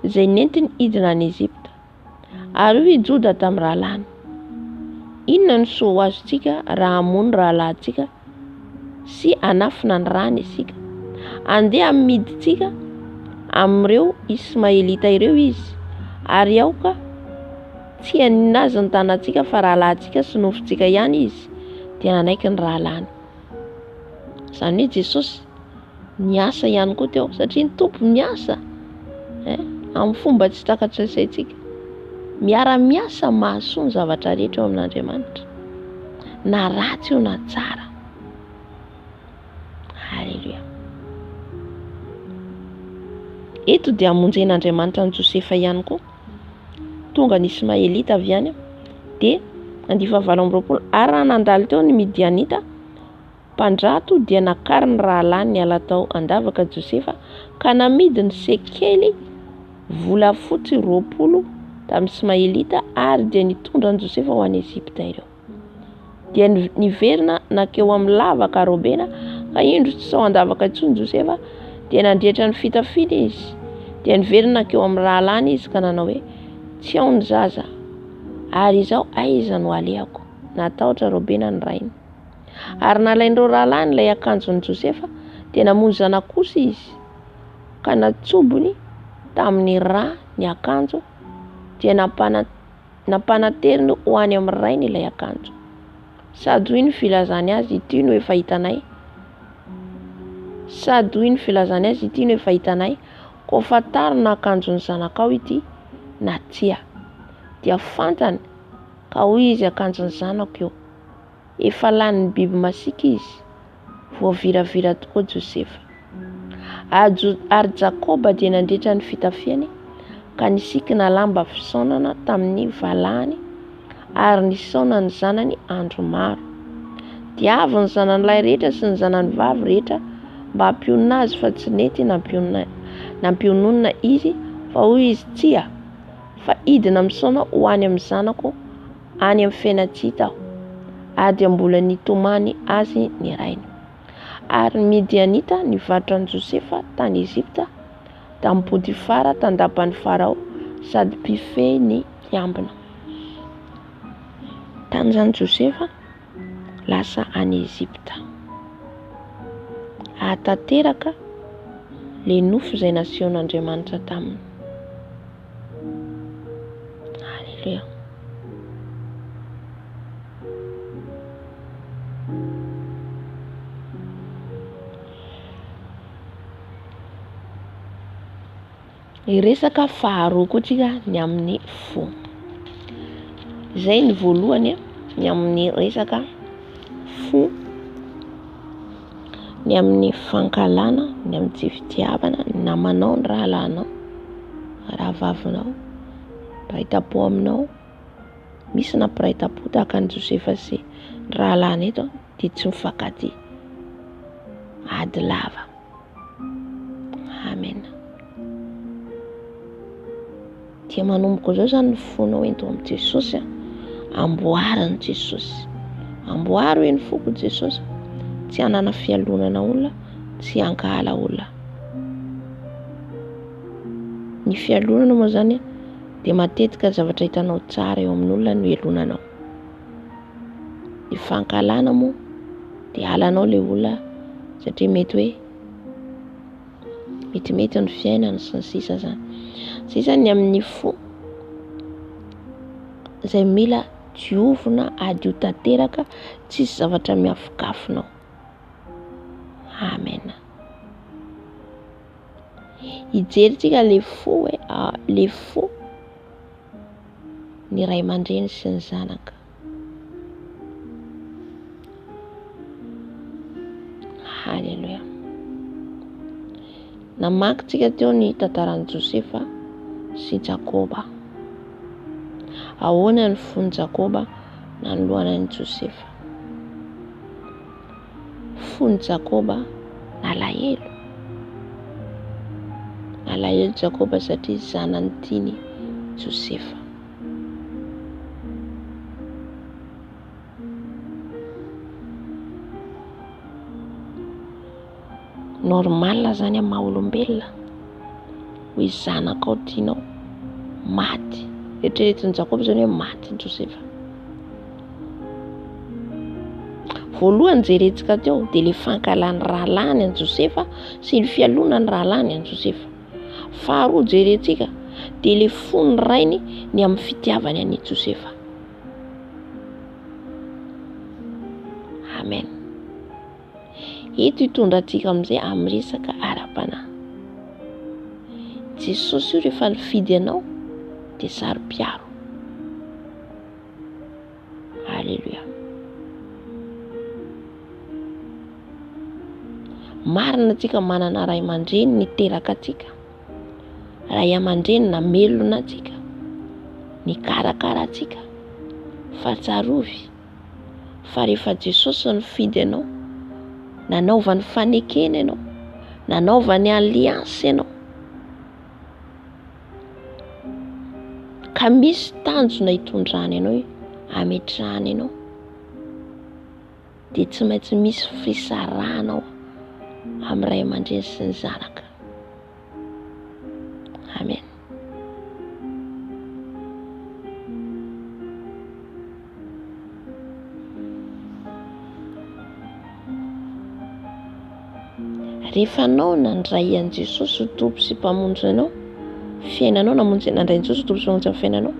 izay nentiny hidina any Ezipta. Ary io ijoda tamin'ny rahalany. Inona ny soa ho azontsika raha hamono rahalahintsika sy anafina ny rany isika? Andeha amiditsika amin'ireo Ismaelita ireo izy, ary aoka tsy haninazy ny tanantsika fa rahalahintsika sy nofontsika ihany izy dia nanaiky ny rahalany. Izany hoe Jesosy niasa ihany koa teo satria ny tompo miasa amin'ny fomba tsy takatra saintsika, miara-miasa mahasoa ny zavatra rehetra eo amin'Andriamanitra, na ratsy io na tsara. Halleluja. Eto dia hamonjen'Andriamanitra ny Josefa ihany koa. Tonga ny Ismaelita avy any dia andifavalo amby roapolo. Ary raha nandalo teo ny Midianita mpandrato dia nakary ny rahalany ny ala tao andavaka Josefa ka namidy ny sekely volafotsy 20 tamin'ny Ismaelita, ary dia nitondra ny Josefa ho any Ezipta ireo. Dia niverina nakeo amin'ny lavaka Robena ka indro tsy sao andavaka intsony Josefa, dia nandrehitra ny fitafiana izy, dia niverina nakeo amin'ny rahalany izy ka nanao hoe tsy ao ny zaza, ary izao aiza no alehako, natahotra Robena ny rainy. Ary nalain'ireo rahalany ilay akanjon'i Josefa dia namonjy zana-kosa izy ka natsobony tamin'ny rà ny akanjo, dia napanateriny ho any amin'ny rainy ilay akanjo. Sady hoy ny filazany azy, ity no efa hitanay. Sady hoy ny filazany azy, ity no efa hitanay, ko fataro na akanjon'ny zanakao ity na tsia. Dia fantany ka hoy izy akanjon'ny zanako io. Efa lany biby masika izy, voaviravira tokoa Josefa. Ary Jakoba dia nandritra ny fitafiany ka nisikina lamba fisaonana tamin'ny valahany, ary nisaona ny zanany andro maro. Dia avy ny zanan'ilay rehetra sy ny zanany vavy rehetra mba hampionona azy, fa tsy nety nampiononana izy, fa hoy izy tsia, fa idina misaona ho any amin'ny zanako any amin'ny fiainatsita aho, ary dia mbola nitomany azy ny rainy. Ary ny Midianita nivarotra ny Josefa tany Ezipta tamin'ny Potifara tandapany Farao sady mpifehy ny mpiambina. Tany zany Josefa lasa any Ezipta, ahatateraka le nofo izay nasehon'Andriamanitra taminy. Halleluja. Iresaka faharoa koa tsika ny amin'ny fo. Izay ny voalohany ny amin'ny resaka fo, ny amin'ny fankalana, ny amin'ny tsy fitiavana, ny namanao ny rahalahinao, raha vavinao, raha-tapo aminao. Misy nampiray-tapo tahaka ny Josefa sy ny rahalany eto dia tsy mifankaty, ady lava. Amen. Dia manomboka izao zany ny fonao ento amin'ny Jesosy, amboariny Jesosy. Amboary hoe ny foko Jesosy, tsy hanana fialonana olona, tsy hankahala olona. Ny fialonana moa zany dia matetika zavatra hitanao tsara eo amin'olona no elonanao. Ny fankalana moa dia halanao le olona satria mety hoe metimety ny fiainana sy ny sisa zany. Zay zany amin'ny fo izay mila diovina, adio tanteraka, tsisy zavatra miafikafinao. Amen. Hijeritsika le fo hoe le fo ny ray aman-dreny sy ny zanaka. Halleluja. Namakitsika teo ny tantaran'i Josefa sy Jakoba. Ahoana ny fon'i Jakoba nanoloana an'i Josefa? Fon'i Jakoba nalahelo. Nalahelo Jakoba satria zanany tiany Josefa. Normal zany amin'ny maha-olombelona hoe zanakao tianao maty. Eritreretin'i Jakoba zany hoe maty Josefa. Voalohany jerentsika teo dia ilay fankalany rahalany an'i Josefa sy ny fialonany rahalany an'i Josefa. Faharoa jerentsika dia ilay fony rainy ny amin'ny fitiavany an'i Josefa. Amen. Eto hitondrantsika amin'izay amin'ny resaka ara-panahy. Jesosy io rehefa nifidy anao dia saro-piaro. Halleluja. Marina antsika manana ray aman-dreny niteraka atsika. Ray aman-dreny namelona atsika, nikarakara atsika, fahatsiarovy. Fa rehefa Jesosy nifidy anao, nanaova ny fanekena ianao, nanaova ny aliansy ianao, ka misy tanjona hitondrany ianao, hametrahany ianao, dia tsy maintsy misy fisarahana ao amin'ny ray aman-dreny sy ny zanaka. Amen. Rehefa anao nandray an'i Jesosy ho tompo sy mpamonjy anao, fiainanao nandray an'i Jesosy ho tompo sy mpamonjy amin'ny fiainanao,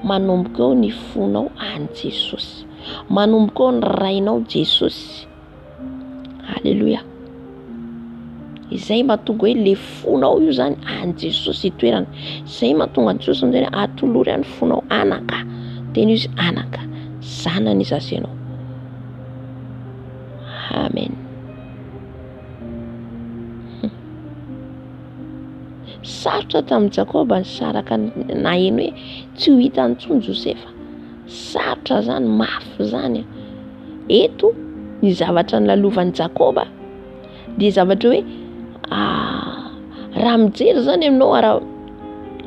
manomboka eo ny fonao an'i Jesosy. Manomboka eo ny rainao Jesosy. Halleluja. Izay mahatonga hoe le fonao io zany an'i Jesosy itoerany. Izay mahatonga an'i Jesosy zany atolory any fonao anaka. Teny izy anaka, zanany izy asenao. Amen. Sarotra tamin'i Jakoba ny saraka naheno hoe tsy ho hitany intsony Josefa. Sarotra zany, mafy zany. Eto ny zavatra nilalovan'i Jakoba dia zavatra hoe raha mijery zany aminao ara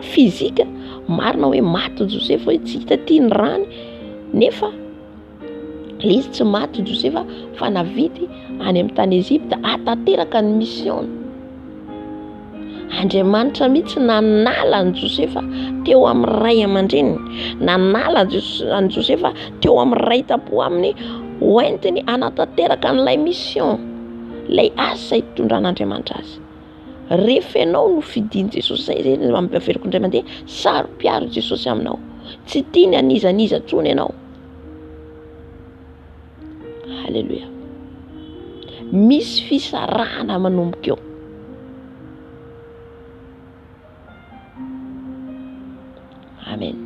fizika, marina hoe maty Josefa, hoe tsy hita ty ny rany, nefa le izy tsy maty Josefa fa navity any amin'ny tany Ezipta atateraka ny mission. Andriamanitra mihitsy nanala ny Josefa teo amin'ny ray aman-dreniny, nanala any Josefa teo amin'ny raita-po aminy hoentiny anatanteraka an'ilay mission, ilay asa hitondran'Andriamanitra azy. Rehefa ianao no fidian'i Jesosy, zay mampiaveriko indray mandeha, saro-piaro Jesosy aminao. Tsy tiany anizaniza tsony ianao. Halleluja. Misy fisarahana manomboka eo. Amen.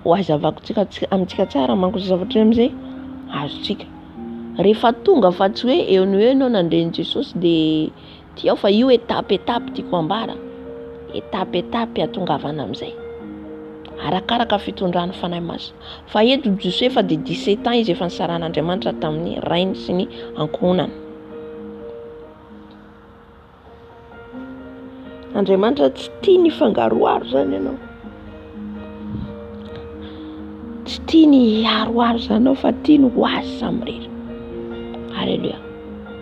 Ho azavako amintsika tsara manko zavatra amin'izay azotsika. Rehefa tonga fa tsy hoe eo no eo ianao nandren'i Jesosy dia ty ao, fa io étape tiako ambara. Étape hatongavana amin'izay. Arakaraka fitondrany fanahy masina. Fa eto Josefa dia 17 ans izy efa nisaran'Andriamanitra tamin'ny rainy sy ny ankohonany. Andriamanitra tsy tia ny fangaroaro zany ianao. Tsy tia ny aroaro zany ianao, fa tia ny ho azy samy rery. Halleluja.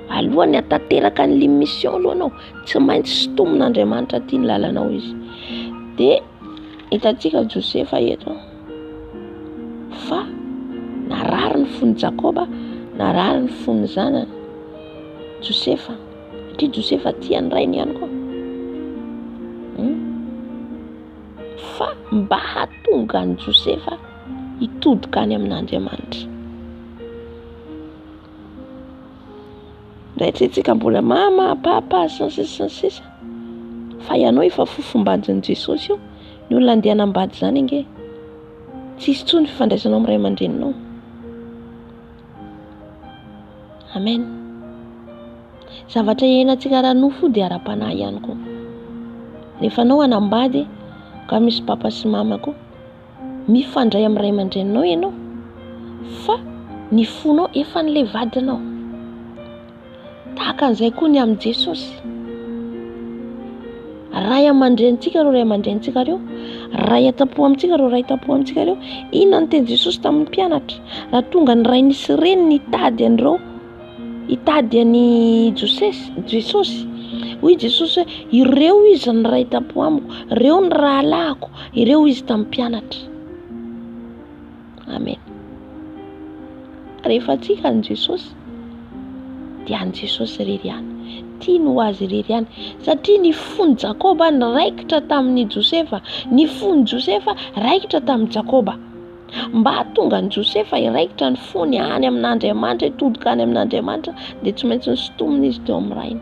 Alohany atateraka ny mission aloha anao, tsy maintsy sotomin'Andriamanitra tia ny lalanao izy. Dia hitantsika Josefa eto fa narary ny fon'i Jakoba, narary ny fon'ny zanany Josefa. Satria Josefa tia ny rainy ihany koa. Fa mba hahatonga ny Josefa hitodika any amin'Andriamanitra. Raitrentsika mbola mama, papa, sisa. Fa ianao efa fofombanjin'i Jesosy io, ny olona andeha hanambady zany inge. Tsisy tsony fifandraisanao amin'ny ray aman-dreninao. Amen. zavatra iainantsika ranofo dia ara-panahy ihany koa. Rehefa anao anambady ka misy papa sy mama koa, mifandray amin'ny ray aman-dreninao ianao fa ny fonao efa n'ilay vadinao. Tahaka an'izay koa ny amin'i Jesosy. Ray aman-drenitsika reo ray aman-drenitsika reo, ray atapo amintsika reo ray atapo amintsika reo. Inona ny teny Jesosy tamin'ny mpianatra? Raha tonga ny ray nisy reniny hitady an'ireo, hitady an'i Jesosy. Hoy Jesosy hoe ireo izy ny ray tapo amiko, ireo ny rahalahiko, ireo izy tamin'ny mpianatra. Amen. Rehefa tsika ny Jesosy dia ny Jesosy irery ihany. Tiany ho azy irery ihany. Satria ny fony Jakoba niraikitra tamin'ny Josefa, ny fony Josefa raikitra tamin'ny Jakoba. Mba hahatonga ny Josefa iraikitra ny fony any amin'Andriamanitra, hitodika any amin'Andriamanitra, dia tsy maintsy nysotomina izy teo amin'ny rainy.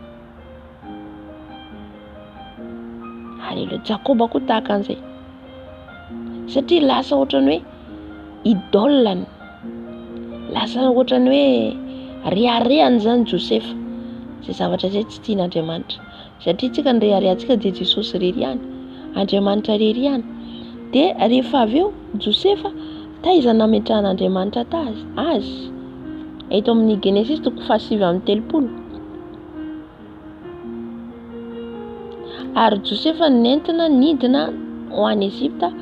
Haleluya. Jakoba koa tahaka an'izay. Satria lasa ohatrany hoe idolany, lasa ohatrany hoe reharehany zany Josefa. Izay zavatra izay tsy tian'Andriamanitra. Satria tsika ny reharehantsika dia Jesosy irery ihany, Andriamanitra irery ihany. Dia rehefa avy eo Josefa taiza nametrahan'Andriamanitra azy. Eto amin'ny Genesis 7:30. Ary Josefa nentina nidina ho any Ezipta,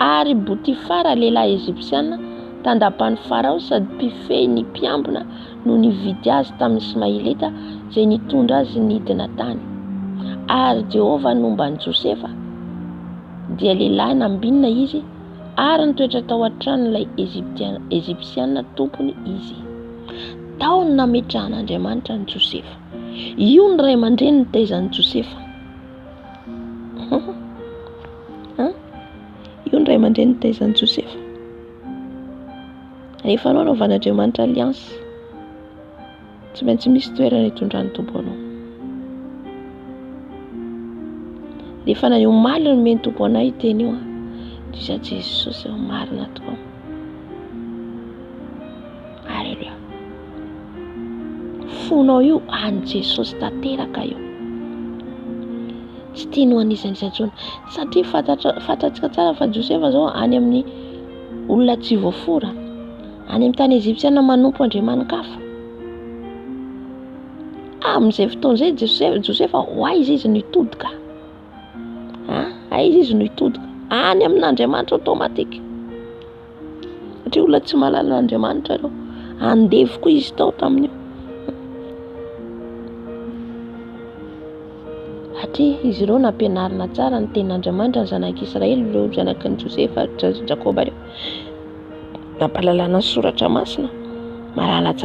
ary Botifara lehilahy Ezipsiana tandapany Farao sady mpifehy ny mpiambina no nividy azy tamin'ny Ismaelita izay nitondra azy nidina tany. Ary Jehovah nombany Josefa dia lehilahy nambinina izy, ary nitoetra tao an-tranon'ilay Ezipsiana tompony izy. Tao ny nametrahan'Andriamanitra ny Josefa. Io ny ray aman-dreny nitaizan'ny Josefa. Io ny ray aman-dreny nitaizan'ny Josefa. Rehefa anao anaovan'Andriamanitra aliansy, tsy maintsy misy toerana hitondran'ny tompo anao. Rehefa na io malina meny tompo anay teny io dia Jesosy marina tokoa. Haleluya. Fonao io any Jesosy tanteraka io. Tsy tiany ho anisany intsony. Satria fantatsika tsara fa Josefa zao any amin'ny olona tsy voafora, any amin'ny tany Ezipsiana manompo andriamanikafa. Amin'izay fotoana izay Josefa hoaiza izy nitodika. Aiza izy nitodika? Any amin'Andriamanitra automatique. Satria olona tsy mahalala n'Andriamanitra ireo. Andevy koa izy tao tamin'io. Satria izy ireo nampianarina tsara ny tenin'Andriamanitra ny zanak'Israely, ireo zanakan'i Josefa, Jakoba ireo. Nampahalalana ny soratra masina, mahalala tsara.